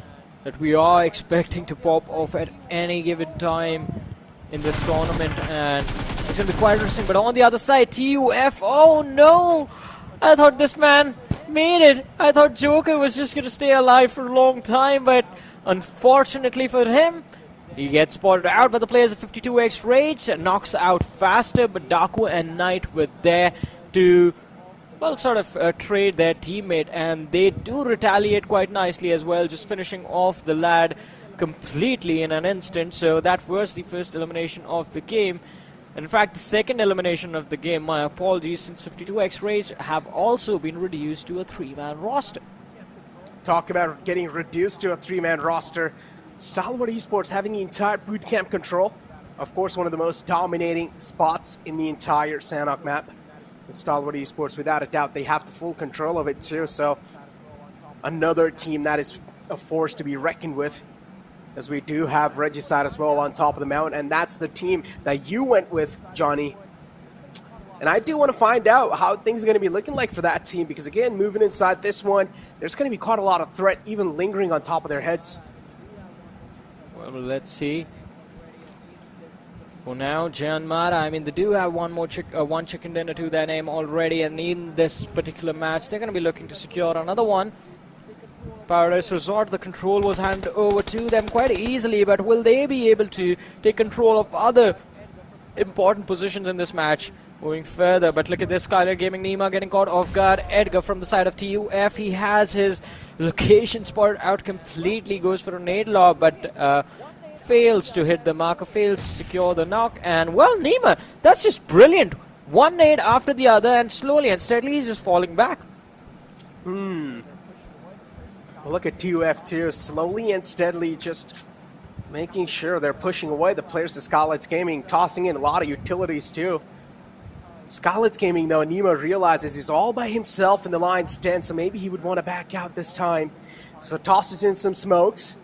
that we are expecting to pop off at any given time in this tournament, and it's going to be quite interesting. But on the other side, TUF, oh no! I thought this man made it. I thought Joker was just going to stay alive for a long time, but unfortunately for him, he gets spotted out by the players of 52X Rage, knocks out faster, but Daku and Knight were there to, well, sort of trade their teammate, and they do retaliate quite nicely as well, just finishing off the lad completely in an instant. So that was the first elimination of the game. In fact, the second elimination of the game, my apologies, since 52X Rage have also been reduced to a 3-man roster. Talk about getting reduced to a 3-man roster. Stalwart Esports having the entire bootcamp control. Of course, one of the most dominating spots in the entire Sanhok map. Stalwart Esports, without a doubt, they have the full control of it too. So another team that is a force to be reckoned with, as we do have Regicide as well on top of the mountain, and that's the team that you went with, Johnny. And I do want to find out how things are going to be looking like for that team, because again, moving inside this one, there's going to be quite a lot of threat even lingering on top of their heads. Well, let's see. For now, Giant Mara, I mean, they do have one chicken dinner to their name already, and in this particular match, they're going to be looking to secure another one. Paradise Resort, the control was handed over to them quite easily, but will they be able to take control of other important positions in this match moving further? But look at this, Skylar Gaming Nima getting caught off guard. Edgar from the side of TUF, he has his location spotted out completely, goes for a nade lob, but fails to hit the marker, fails to secure the knock. And well, Nima, that's just brilliant. one nade after the other, and slowly and steadily he's just falling back. Well, look at TUF2, slowly and steadily just making sure they're pushing away the players of Scarlet's Gaming, tossing in a lot of utilities too. Scarlet's Gaming, though, Nima realizes he's all by himself in the Lion's Den, so maybe he would want to back out this time. So tosses in some smokes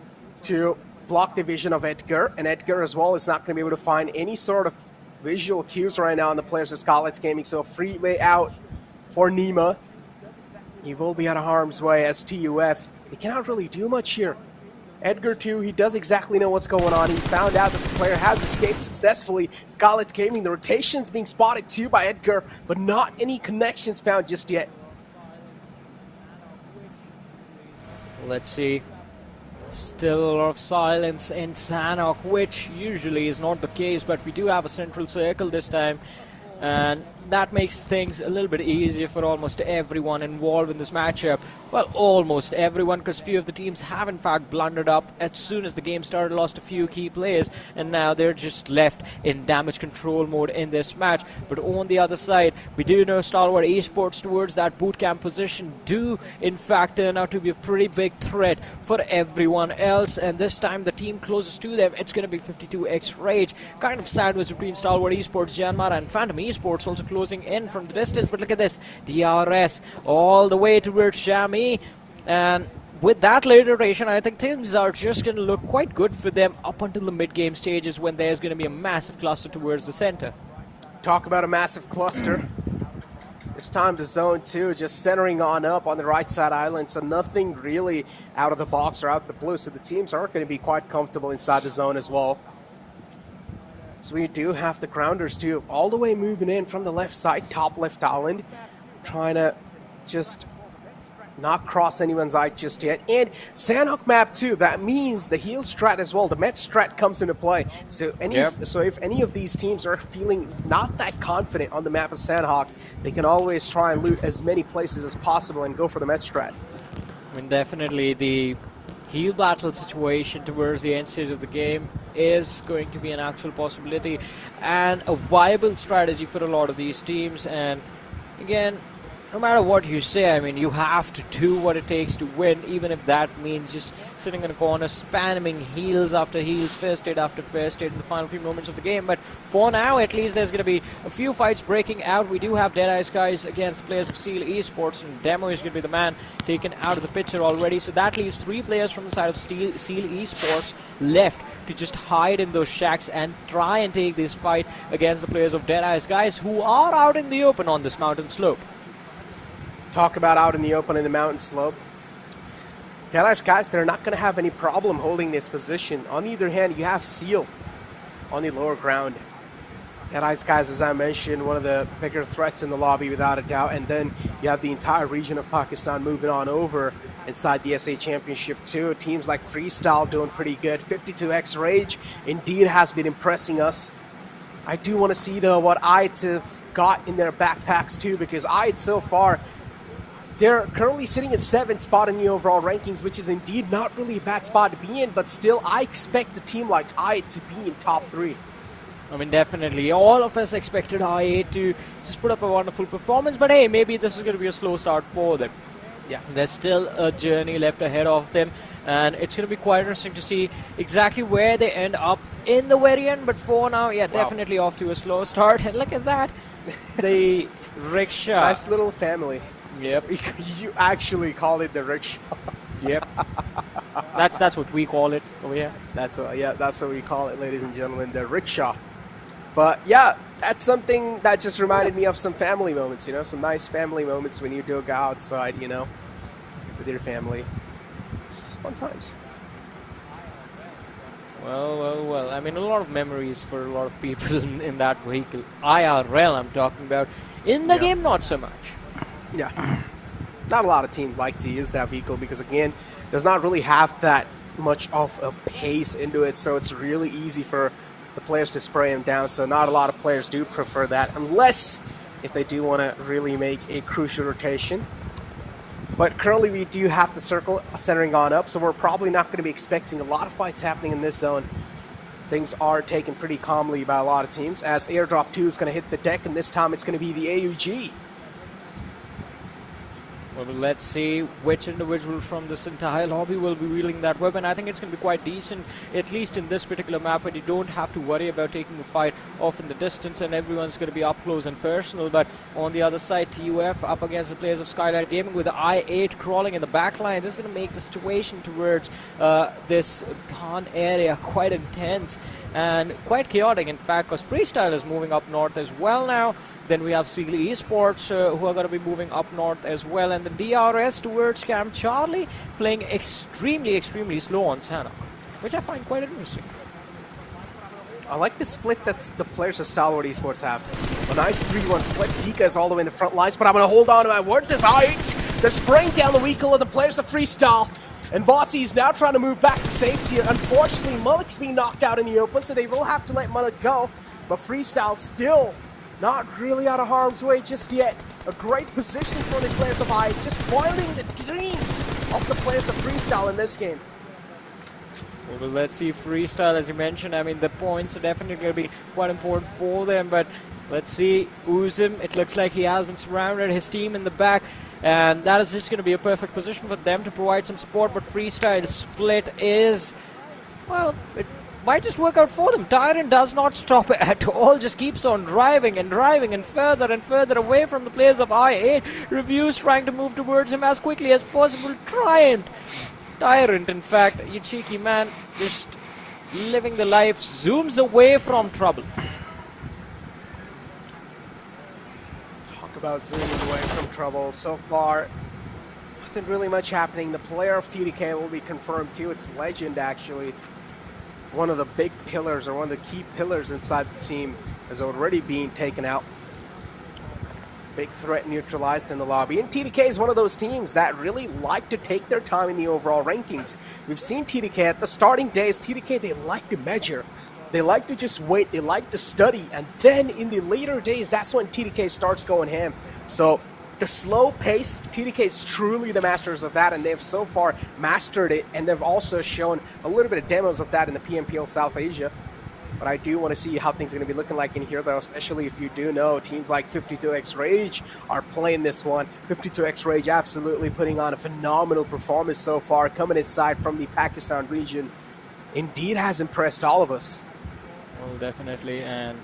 to block the vision of Edgar, and Edgar as well is not going to be able to find any sort of visual cues right now on the players of Scarlet's Gaming, so a free way out for Nima. He will be out of harm's way as TUF. He cannot really do much here. Edgar, too, he does exactly know what's going on. He found out that the player has escaped successfully. Scarlet's Gaming, the rotation's being spotted, too, by Edgar, but not any connections found just yet. Let's see. Still a lot of silence in Sanhok, which usually is not the case, but we do have a central circle this time. And that makes things a little bit easier for almost everyone involved in this matchup. Well, almost everyone, because few of the teams have in fact blundered up as soon as the game started, lost a few key players, and now they're just left in damage control mode in this match. But on the other side, we do know Stalwart Esports towards that bootcamp position do in fact turn out to be a pretty big threat for everyone else, and this time the team closest to them, it's going to be 52X Rage, kind of sandwiched between Stalwart Esports, Janmar, and Phantom Esports also closing in from the distance. But look at this, DRS all the way towards Shami. And with that late rotation, I think things are just going to look quite good for them up until the mid-game stages when there's going to be a massive cluster towards the center. Talk about a massive cluster. It's time to zone 2, just centering on up on the right side island, so nothing really out of the box or out the blue, so the teams are going to be quite comfortable inside the zone as well. So we do have the grounders too, all the way moving in from the left side, top left island, trying to just not cross anyone's eye just yet. And Sanhok map too, that means the heal strat as well, the met strat comes into play. So if any of these teams are feeling not that confident on the map of Sanhok, they can always try and loot as many places as possible and go for the met strat. I mean, definitely the heal battle situation towards the end stage of the game is going to be an actual possibility and a viable strategy for a lot of these teams. And again, no matter what you say, I mean, you have to do what it takes to win, even if that means just sitting in a corner, spamming heals after heals, first aid after first aid in the final few moments of the game. But for now, at least, there's going to be a few fights breaking out. We do have Deadeye Skies against the players of Seal Esports, and Demo is going to be the man taken out of the picture already. So that leaves 3 players from the side of Seal Esports left to just hide in those shacks and try and take this fight against the players of Deadeye Skies, who are out in the open on this mountain slope. Talk about out in the open in the mountain slope. Deadeye Skies, they're not going to have any problem holding this position. On the other hand, you have Seal on the lower ground. Deadeye Skies, as I mentioned, one of the bigger threats in the lobby without a doubt. And then you have the entire region of Pakistan moving on over inside the SA Championship too. Teams like Freestyle doing pretty good. 52X Rage indeed has been impressing us. I do want to see, though, what IDs have got in their backpacks too, because IDs so far, they're currently sitting at 7th spot in the overall rankings, which is indeed not really a bad spot to be in, but still, I expect a team like I8 to be in top 3. I mean, definitely. All of us expected I8 to just put up a wonderful performance, but hey, maybe this is going to be a slow start for them. Yeah. There's still a journey left ahead of them, and it's going to be quite interesting to see exactly where they end up in the very end, but for now, yeah, definitely off to a slow start. And look at that, the rickshaw. Nice little family. Yep. You actually call it the rickshaw. Yep. That's what we call it over here. That's what we call it, ladies and gentlemen, the rickshaw. But yeah, that's something that just reminded me of some family moments, you know, some nice family moments when you do go outside, you know, with your family. It's fun times. Well. I mean, a lot of memories for a lot of people in that vehicle. IRL, I'm talking about. In the game, not so much. Yeah. Not a lot of teams like to use that vehicle because, again, does not really have that much of a pace into it, so it's really easy for the players to spray him down. So not a lot of players do prefer that, unless if they do want to really make a crucial rotation. But currently we do have the circle centering on up, so we're probably not going to be expecting a lot of fights happening in this zone. things are taken pretty calmly by a lot of teams, as airdrop 2 is going to hit the deck, and this time it's going to be the AUG. Well, let's see which individual from this entire lobby will be wielding that weapon. I think it's going to be quite decent, at least in this particular map, where you don't have to worry about taking a fight off in the distance and everyone's going to be up close and personal. But on the other side, TUF up against the players of Skylight Gaming with the I-8 crawling in the back line. This is going to make the situation towards this barn area quite intense and quite chaotic, in fact, because Freestyle is moving up north as well now. Then we have Sealy Esports who are going to be moving up north as well. And the DRS towards Camp Charlie playing extremely, extremely slow on Sanok, which I find quite interesting. I like the split that the players of Stalwart Esports have. A nice 3-1 split. Pika is all the way in the front lines, but I'm going to hold on to my words. This I8, they're spraying down the vehicle of the players of Freestyle. And Bossy is now trying to move back to safety. Unfortunately, Mullick's being knocked out in the open, so they will have to let Mullick go. But Freestyle still not really out of harm's way just yet. A great position for the players of I, just foiling the dreams of the players of Freestyle in this game. Well, let's see Freestyle, as you mentioned. I mean, the points are definitely going to be quite important for them, but let's see Uzim. It looks like he has been surrounded, his team in the back, and that is just going to be a perfect position for them to provide some support. But Freestyle split is, well, it might just work out for them. Tyrant does not stop at all, just keeps on driving and further away from the players of I8. Reviews trying to move towards him as quickly as possible. Tyrant, in fact, you cheeky man, just living the life, zooms away from trouble. Talk about zooming away from trouble. So far, nothing really much happening. The player of TDK will be confirmed too. It's Legend, actually. One of the big pillars, or one of the key pillars inside the team, is already being taken out. Big threat neutralized in the lobby. And TDK is one of those teams that really like to take their time in the overall rankings. We've seen TDK at the starting days. TDK, they like to measure. They like to just wait. They like to study. And then in the later days, that's when TDK starts going ham. So the slow pace, TDK is truly the masters of that, and they've so far mastered it, and they've also shown a little bit of demos of that in the PMPL South Asia. But I do want to see how things are going to be looking like in here, though, especially if you do know teams like 52X Rage are playing this one. 52X Rage absolutely putting on a phenomenal performance so far, coming inside from the Pakistan region. Indeed has impressed all of us. Well, definitely, and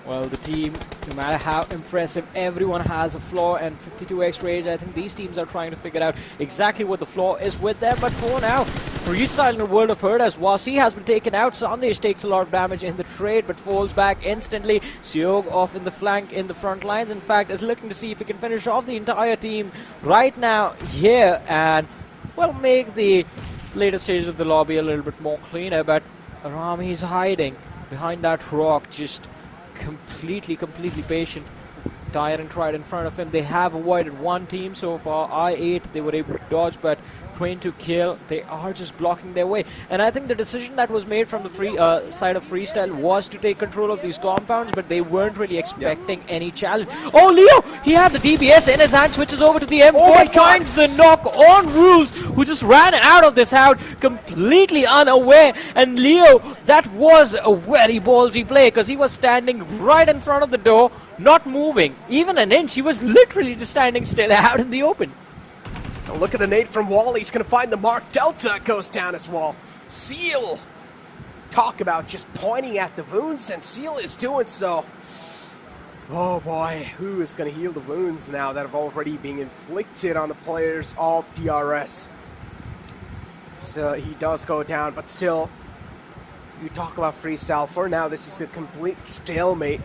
well, the team, no matter how impressive, everyone has a flaw, and 52X Rage, I think these teams are trying to figure out exactly what the flaw is with them. But for now, Freestyle in the World of Hurt, as Wasi has been taken out. Sandesh takes a lot of damage in the trade, but falls back instantly. Siog off in the flank, in the front lines, in fact, is looking to see if he can finish off the entire team right now here, and, well, make the later stages of the lobby a little bit more cleaner. But Rami's hiding behind that rock, just completely patient. Tyrant right in front of him. They have avoided one team so far. I8, they were able to dodge, but Train to Kill, they are just blocking their way. And I think the decision that was made from the side of Freestyle was to take control of these compounds, but they weren't really expecting any challenge. Oh, Leo, he had the DBS in his hand, switches over to the M4, finds the knock on Rules, who just ran out of this house completely unaware. And Leo, that was a very ballsy play, because he was standing right in front of the door, not moving even an inch. He was literally just standing still out in the open. Look at the nade from Wall. He's going to find the mark. Delta goes down as well. Seal. Talk about just pointing at the wounds, and Seal is doing so. Oh boy, who is going to heal the wounds now that have already been inflicted on the players of DRS? So he does go down, but still, you talk about Freestyle. For now, this is a complete stalemate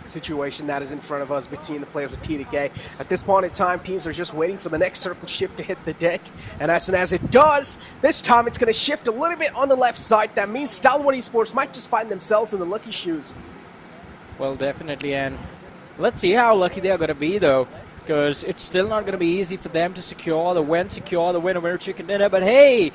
situation that is in front of us between the players of TDK. At this point in time, teams are just waiting for the next circle shift to hit the deck, and as soon as it does, this time it's going to shift a little bit on the left side. That means Stalwart Esports might just find themselves in the lucky shoes. Well, definitely, and let's see how lucky they are going to be, though, because it's still not going to be easy for them to secure the win over chicken dinner. But hey,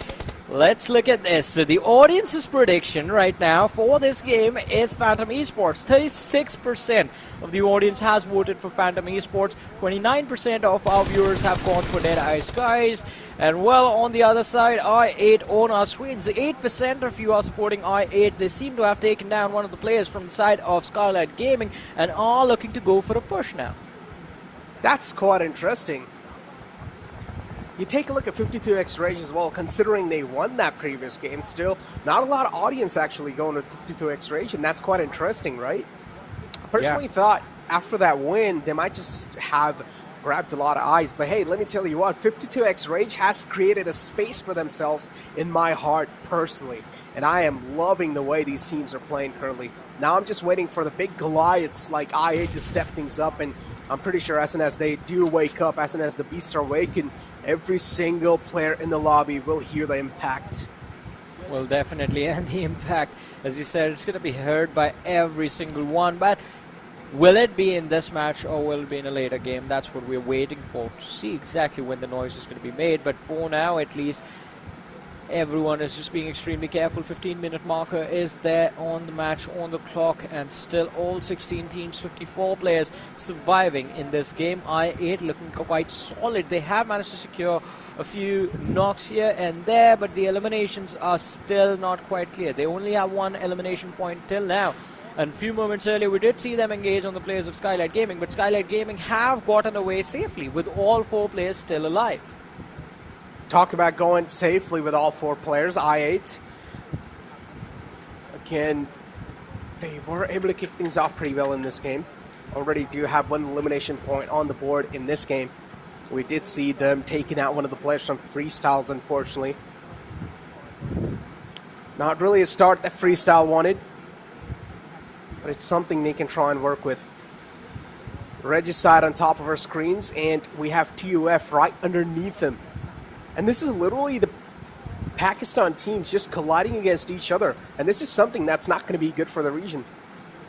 Let's look at this. So the audience's prediction right now for this game is Phantom Esports. 36% of the audience has voted for Phantom Esports. 29% of our viewers have gone for Dead Eye Skies. And well, on the other side, I8 on our screens. 8% of you are supporting I8. They seem to have taken down one of the players from the side of Skylight Gaming and are looking to go for a push now. That's quite interesting. You take a look at 52X Rage as well, considering they won that previous game. Still, not a lot of audience actually going with 52X Rage, and that's quite interesting, right? I personally thought after that win, they might just have grabbed a lot of eyes. But hey, let me tell you what, 52X Rage has created a space for themselves in my heart personally. And I am loving the way these teams are playing currently. Now I'm just waiting for the big Goliaths like I8 to step things up, and I'm pretty sure as soon as they do wake up, as soon as the beasts are awakened, every single player in the lobby will hear the impact. Well, definitely, and the impact, as you said, it's going to be heard by every single one. But will it be in this match or will it be in a later game? That's what we're waiting for, to see exactly when the noise is going to be made. But for now, at least, everyone is just being extremely careful. 15-minute marker is there on the match, on the clock, and still all 16 teams, 54 players surviving in this game. I8 looking quite solid. They have managed to secure a few knocks here and there, but the eliminations are still not quite clear. They only have one elimination point till now. And a few moments earlier, we did see them engage on the players of Skylight Gaming, but Skylight Gaming have gotten away safely with all 4 players still alive. Talk about going safely with all 4 players. I8, again, they were able to kick things off pretty well in this game. Already do have 1 elimination point on the board in this game. We did see them taking out one of the players from Freestyles, unfortunately. Not really a start that Freestyle wanted, but it's something they can try and work with. Regicide on top of our screens, and we have TUF right underneath them. And this is literally the Pakistan teams just colliding against each other. And this is something that's not going to be good for the region.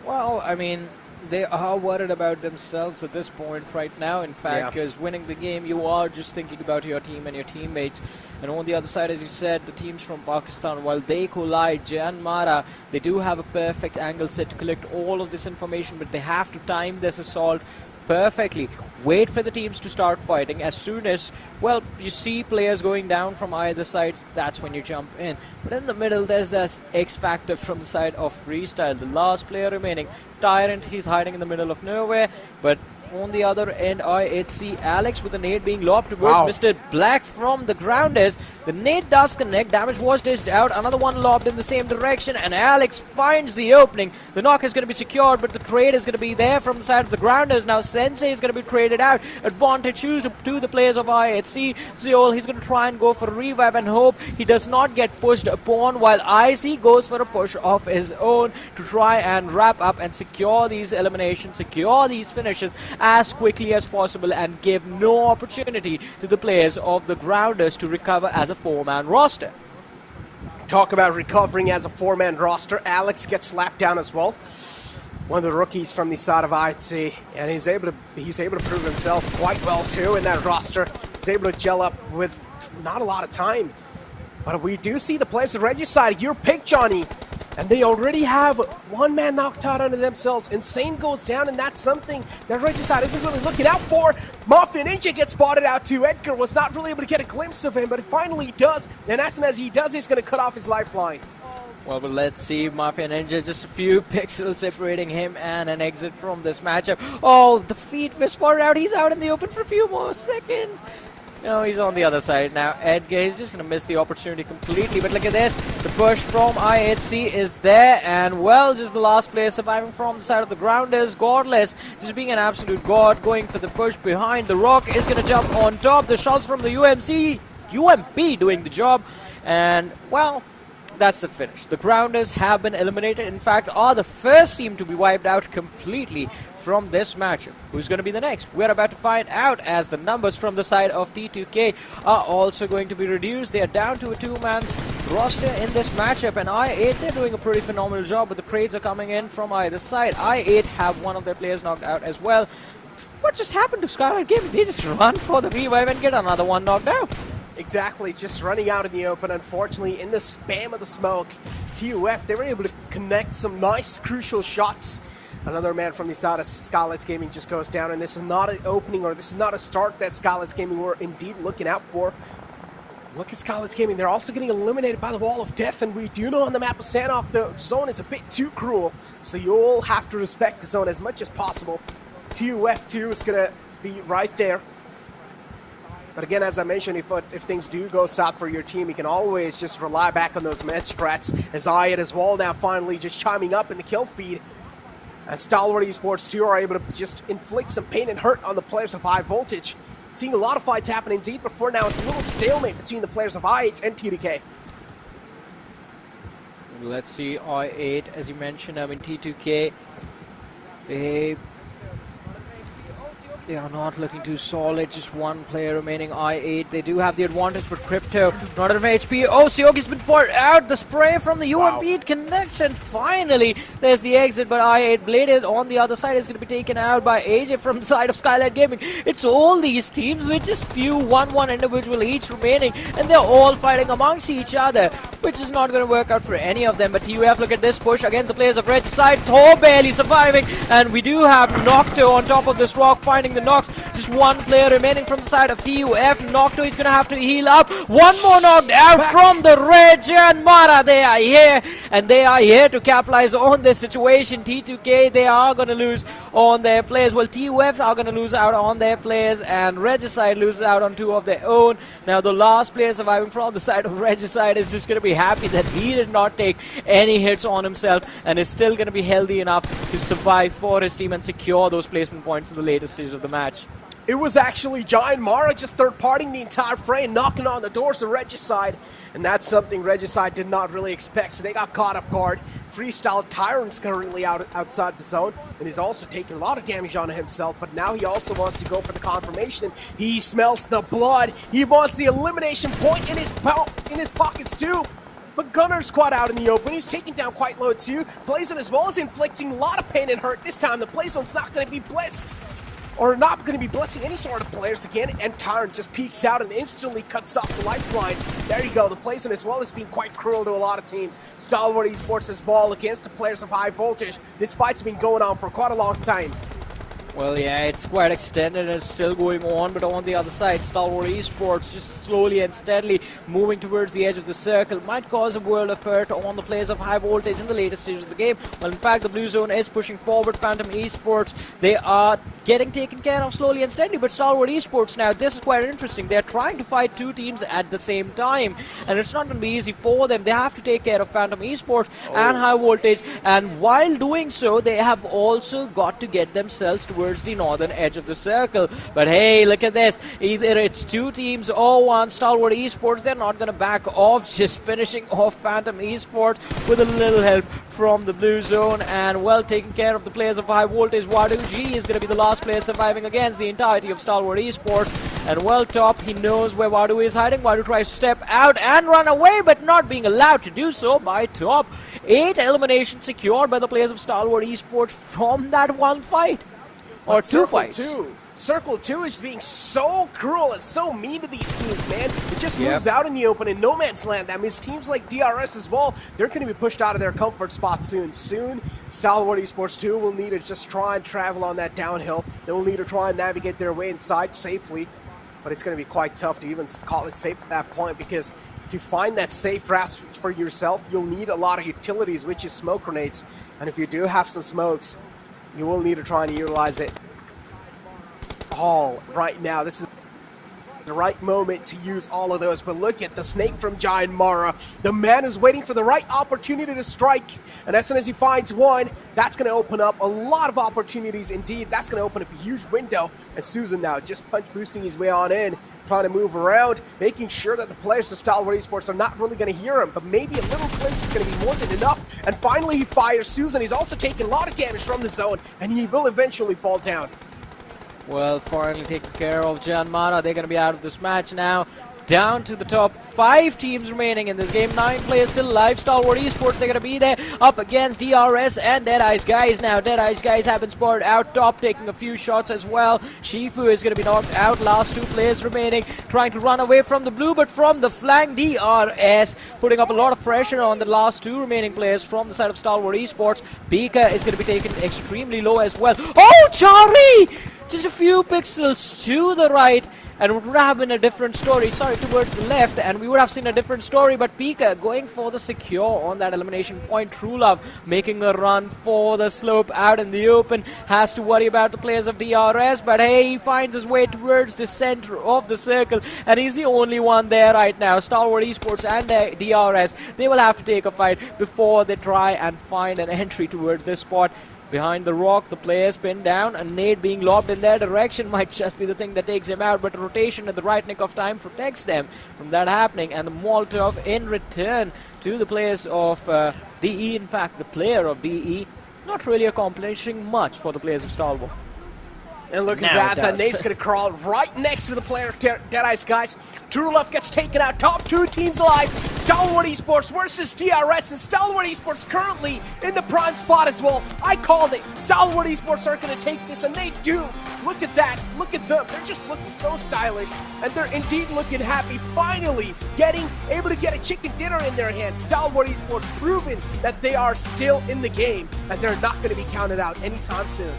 Well, I mean, they are worried about themselves at this point right now, in fact, because winning the game, you are just thinking about your team and your teammates. And on the other side, as you said, the teams from Pakistan, while they collide, Jan Mara, they do have a perfect angle set to collect all of this information, but they have to time this assault perfectly. Wait for the teams to start fighting. As soon as, well, you see players going down from either sides, that's when you jump in. But in the middle, there's that X factor from the side of Freestyle, the last player remaining. Tyrant, he's hiding in the middle of nowhere, but on the other end, I8 see Alex with the nade being lobbed towards Mr. Black from the grounders. The nade does connect, damage was dished out, another one lobbed in the same direction, and Alex finds the opening. The knock is going to be secured, but the trade is going to be there from the side of the grounders. Now Sensei is going to be traded out. Advantage to the players of I8C. Zeol, he's going to try and go for a revive and hope he does not get pushed upon, while IC goes for a push of his own to try and wrap up and secure these eliminations, secure these finishes as quickly as possible and give no opportunity to the players of the grounders to recover as a 4-man roster. Talk about recovering as a 4-man roster. Alex gets slapped down as well. One of the rookies from the side of IC, and he's able to prove himself quite well too in that roster. He's able to gel up with not a lot of time. But we do see the players of Regicide. Your pick, Johnny. And they already have 1 man knocked out under themselves. Insane goes down, and that's something that Regicide isn't really looking out for. Mafia Ninja gets spotted out too. Edgar was not really able to get a glimpse of him, but finally he does. And as soon as he does, he's going to cut off his lifeline. Well, but let's see. Mafia Ninja, just a few pixels separating him and an exit from this matchup. Oh, the feet were spotted out. He's out in the open for a few more seconds. No, he's on the other side now. Edgar is just going to miss the opportunity completely. But look at this. The push from I8C is there. And, well, just the last player surviving from the side of the grounders. Godless, just being an absolute god, going for the push behind. The Rock is going to jump on top. The shots from the UMP doing the job. And, well, that's the finish. The grounders have been eliminated. In fact, are the first team to be wiped out completely from this matchup. Who's going to be the next? We're about to find out, as the numbers from the side of T2K are also going to be reduced. They are down to a 2-man roster in this matchup, and I8, they're doing a pretty phenomenal job, but the trades are coming in from either side. I8 have one of their players knocked out as well. What just happened to Skylight Gaming? They just run for the revive and get another one knocked out. Exactly, just running out in the open. Unfortunately, in the spam of the smoke, TUF, they were able to connect some nice, crucial shots. Another man from the side of Scarlet's Gaming just goes down, and this is not an opening, or this is not a start that Scarlet's Gaming were indeed looking out for. Look at Scarlet's Gaming, they're also getting eliminated by the Wall of Death, and we do know on the map of Sanok, the zone is a bit too cruel, so you'll have to respect the zone as much as possible. TUF2 is going to be right there. But again, as I mentioned, if things do go south for your team, you can always just rely back on those med strats, as Ayat as well now finally just chiming up in the kill feed. And Stalwart Esports 2 are able to just inflict some pain and hurt on the players of High Voltage. Seeing a lot of fights happen indeed, but for now it's a little stalemate between the players of I8 and TDK. Let's see, I8, as you mentioned, I mean, T2K, they are not looking too solid, just one player remaining, I8. They do have the advantage, but Crypto, not enough HP. Oh, Siogi's been poured out. The spray from the UMP, it connects, and finally, there's the exit, but I8 Bladed on the other side is going to be taken out by AJ from the side of Skylight Gaming. It's all these teams with just few 1-1 individual each remaining, and they're all fighting amongst each other, which is not going to work out for any of them. But TUF, look at this push against the players of Red side. Thor barely surviving, and we do have Nocto on top of this rock finding the knocks. Just one player remaining from the side of TUF. Nocto is going to have to heal up. One more knocked out from the Red, and Mara, they are here, and they are here to capitalize on this situation. T2K, they are going to lose on their players. Well, TUF are going to lose out on their players, and Regicide loses out on two of their own. Now, the last player surviving from the side of Regicide is just going to be happy that he did not take any hits on himself, and is still going to be healthy enough to survive for his team and secure those placement points in the later stage of the match. It was actually Giant Mara just third-partying the entire frame, knocking on the doors of Regicide, and that's something Regicide did not really expect, so they got caught off guard. Freestyle Tyrant's currently outside the zone, and he's also taking a lot of damage on himself, but now he also wants to go for the confirmation. He smells the blood. He wants the elimination point in his pockets too. But Gunner's quite out in the open. He's taking down quite low too. Playzone as well is inflicting a lot of pain and hurt. This time the Playzone's not going to be blessed, or not going to be blessing any sort of players again, and Tyrant just peeks out and instantly cuts off the lifeline. There you go, the Playzone as well is being quite cruel to a lot of teams. Stalwart Esports has ball against the players of High Voltage. This fight's been going on for quite a long time. Well, yeah, it's quite extended and it's still going on, but on the other side, Stalwart Esports just slowly and steadily moving towards the edge of the circle might cause a world of hurt on the players of High Voltage in the later stages of the game. Well, in fact, the blue zone is pushing forward. Phantom Esports, they are getting taken care of slowly and steadily, but Stalwart Esports now, this is quite interesting. They're trying to fight two teams at the same time, and it's not going to be easy for them. They have to take care of Phantom Esports and High Voltage, and while doing so, they have also got to get themselves towards the northern edge of the circle. But hey, look at this. Either it's two teams or one. Stalwart Esports, they're not going to back off, just finishing off Phantom Esports with a little help from the blue zone, and well, taking care of the players of High Voltage. Wadu G is going to be the last player surviving against the entirety of Stalwart Esports, and well, Top, he knows where Wadu is hiding. Wadu tries to step out and run away, but not being allowed to do so by Top. 8 eliminations secured by the players of Stalwart Esports from that one fight. Or two fights. Circle 2 is being so cruel and so mean to these teams, man. It just moves out in the open in no man's land. That means teams like DRS as well, they're going to be pushed out of their comfort spot soon. Stalwart Esports 2 will need to just try and travel on that downhill. They will need to try and navigate their way inside safely. But it's going to be quite tough to even call it safe at that point, because to find that safe route for yourself, you'll need a lot of utilities, which is smoke grenades. And if you do have some smokes, you will need to try and utilize it all right now. This is the right moment to use all of those. But look at the snake from Giant Mara. The man is waiting for the right opportunity to strike. And as soon as he finds one, that's going to open up a lot of opportunities indeed. That's going to open up a huge window. And Susan now just punch boosting his way on in, trying to move around, making sure that the players of Stalwart Esports are not really going to hear him, but maybe a little glimpse is going to be more than enough. And finally he fires Susan. He's also taking a lot of damage from the zone, and he will eventually fall down. Well, finally taking care of Jan Mara. They're going to be out of this match now. down to the top 5 teams remaining in this game. 9 players still alive. Stalwart Esports, they're going to be there up against DRS and Dead Eyes Guys. Now, Dead Eyes Guys have been spotted out top, taking a few shots as well. Shifu is going to be knocked out. Last 2 players remaining, trying to run away from the blue, but from the flank, DRS putting up a lot of pressure on the last 2 remaining players from the side of Stalwart Esports. Pika is going to be taken extremely low as well. Oh, Chari! Just a few pixels to the right, and it would have been a different story. Sorry, towards the left, and we would have seen a different story. But Pika going for the secure on that elimination point. True Love making a run for the slope out in the open. Has to worry about the players of DRS, but hey, he finds his way towards the center of the circle, and he's the only one there right now. Stalwart Esports and DRS, they will have to take a fight before they try and find an entry towards this spot. Behind the rock, the players pinned down. A nade being lobbed in their direction might just be the thing that takes him out, but a rotation at the right nick of time protects them from that happening. And the Molotov in return to the players of DE. In fact, the player of DE not really accomplishing much for the players of Stalwart. And look at that, the nade's going to crawl right next to the player of Dead Eyes Guys. True Love gets taken out, top 2 teams alive. Stalwart Esports versus DRS, and Stalwart Esports currently in the prime spot as well. I called it. Stalwart Esports are going to take this, and they do. Look at that, look at them. They're just looking so stylish, and they're indeed looking happy, finally able to get a chicken dinner in their hands. Stalwart Esports proving that they are still in the game, and they're not going to be counted out anytime soon.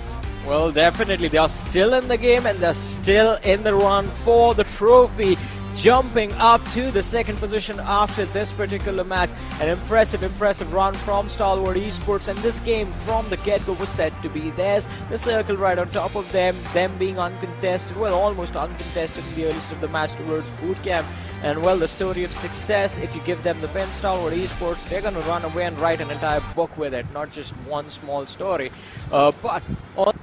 Well, definitely. They are still in the game, and they're still in the run for the trophy. Jumping up to the 2nd position after this particular match. An impressive run from Stalwart Esports, and this game from the get-go was said to be theirs. The circle right on top of them being uncontested, well, almost uncontested in the early stage of the match towards boot camp. And well, the story of success, if you give them the pen, Stalwart Esports, they're going to run away and write an entire book with it, not just one small story. But on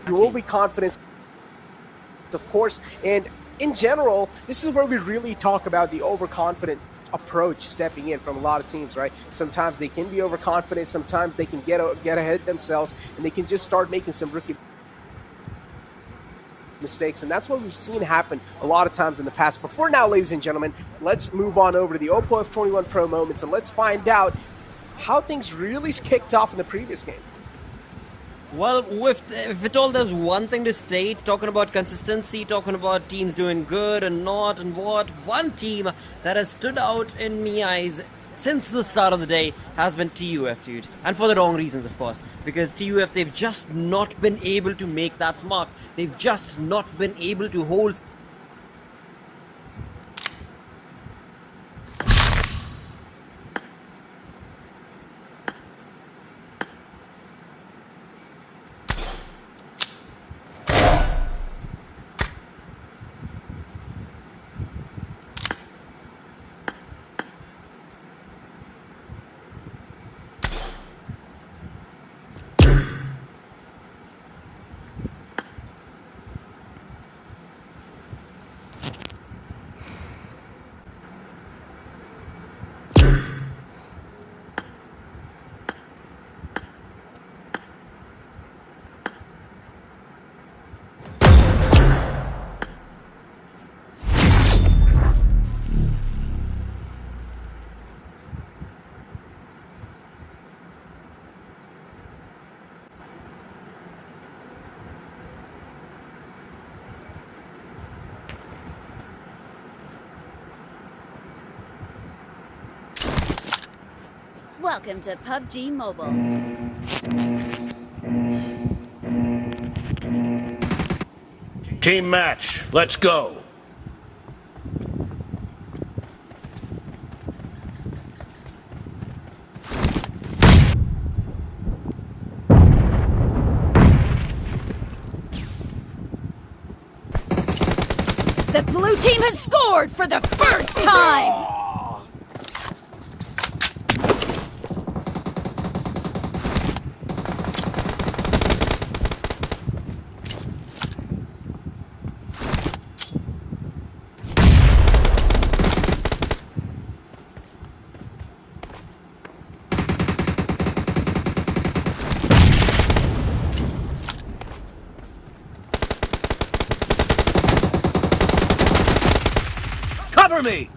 You will be confident, of course, and in general, this is where we really talk about the overconfident approach stepping in from a lot of teams, right? Sometimes they can be overconfident, sometimes they can get ahead themselves, and they can just start making some rookie mistakes, and that's what we've seen happen a lot of times in the past. But for now, ladies and gentlemen, let's move on over to the Oppo F21 Pro moments, and let's find out how things really kicked off in the previous game. Well, if at all there's one thing to state, talking about consistency, talking about teams doing good and not and what, one team that has stood out in my eyes since the start of the day has been TUF, dude. And for the wrong reasons, of course. Because TUF, they've just not been able to make that mark. They've just not been able to hold... Welcome to PUBG Mobile. Team match, let's go. The blue team has scored for the first time! Cover me!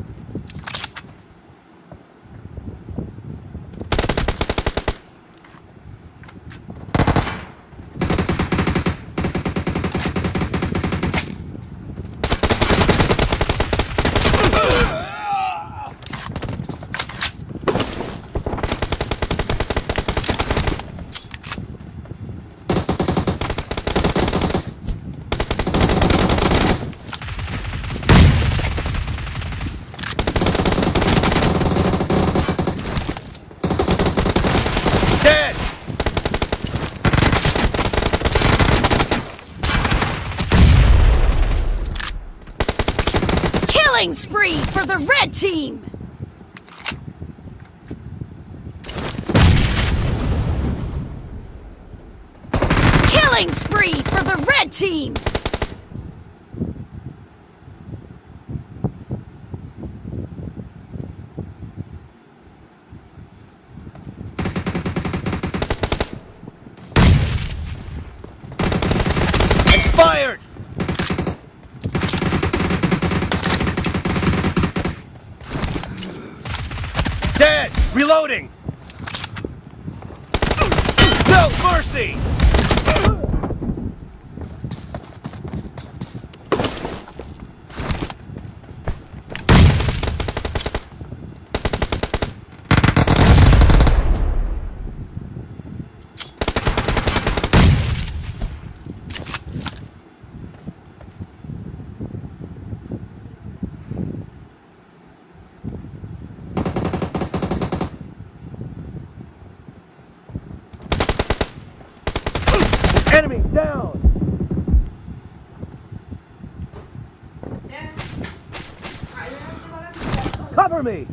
Killing spree for the red team! Killing spree for the red team! Expired! Dead! Reloading! No mercy! Enemy down! Cover me!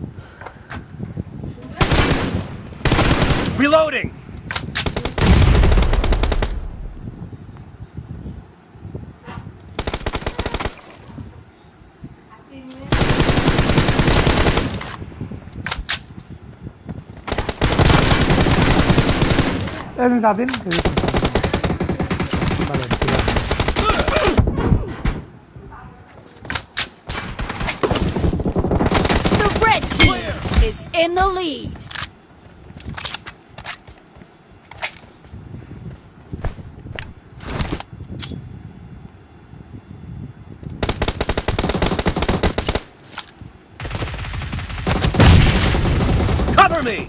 Reloading! sensatin. Vale, tira. The red team is in the lead. Cover me!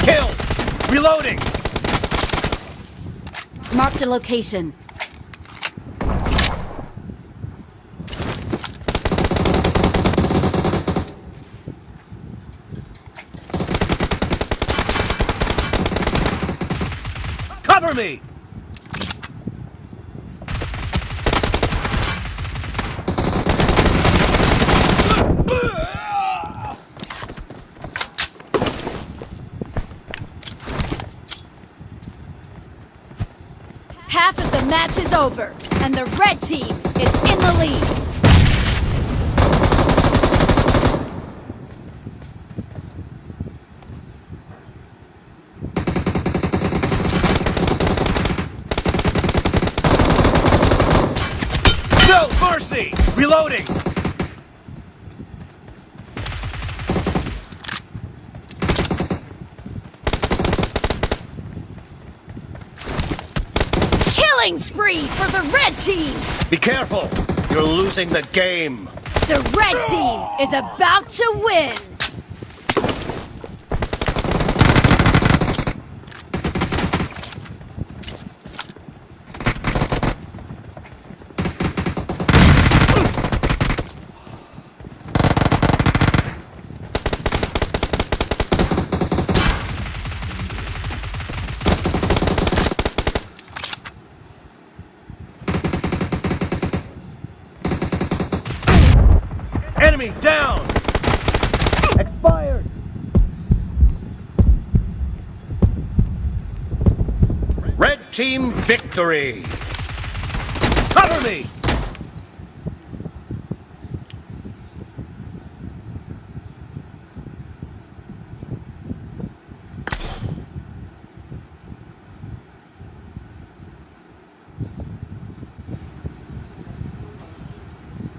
Kill! Reloading! Marked a location. Cover me! Half of the match is over, and the red team is in the lead. No mercy! Reloading! Killing spree for the red team! Be careful! You're losing the game! The red team is about to win! Enemy down! Expired! Red team victory! Cover me!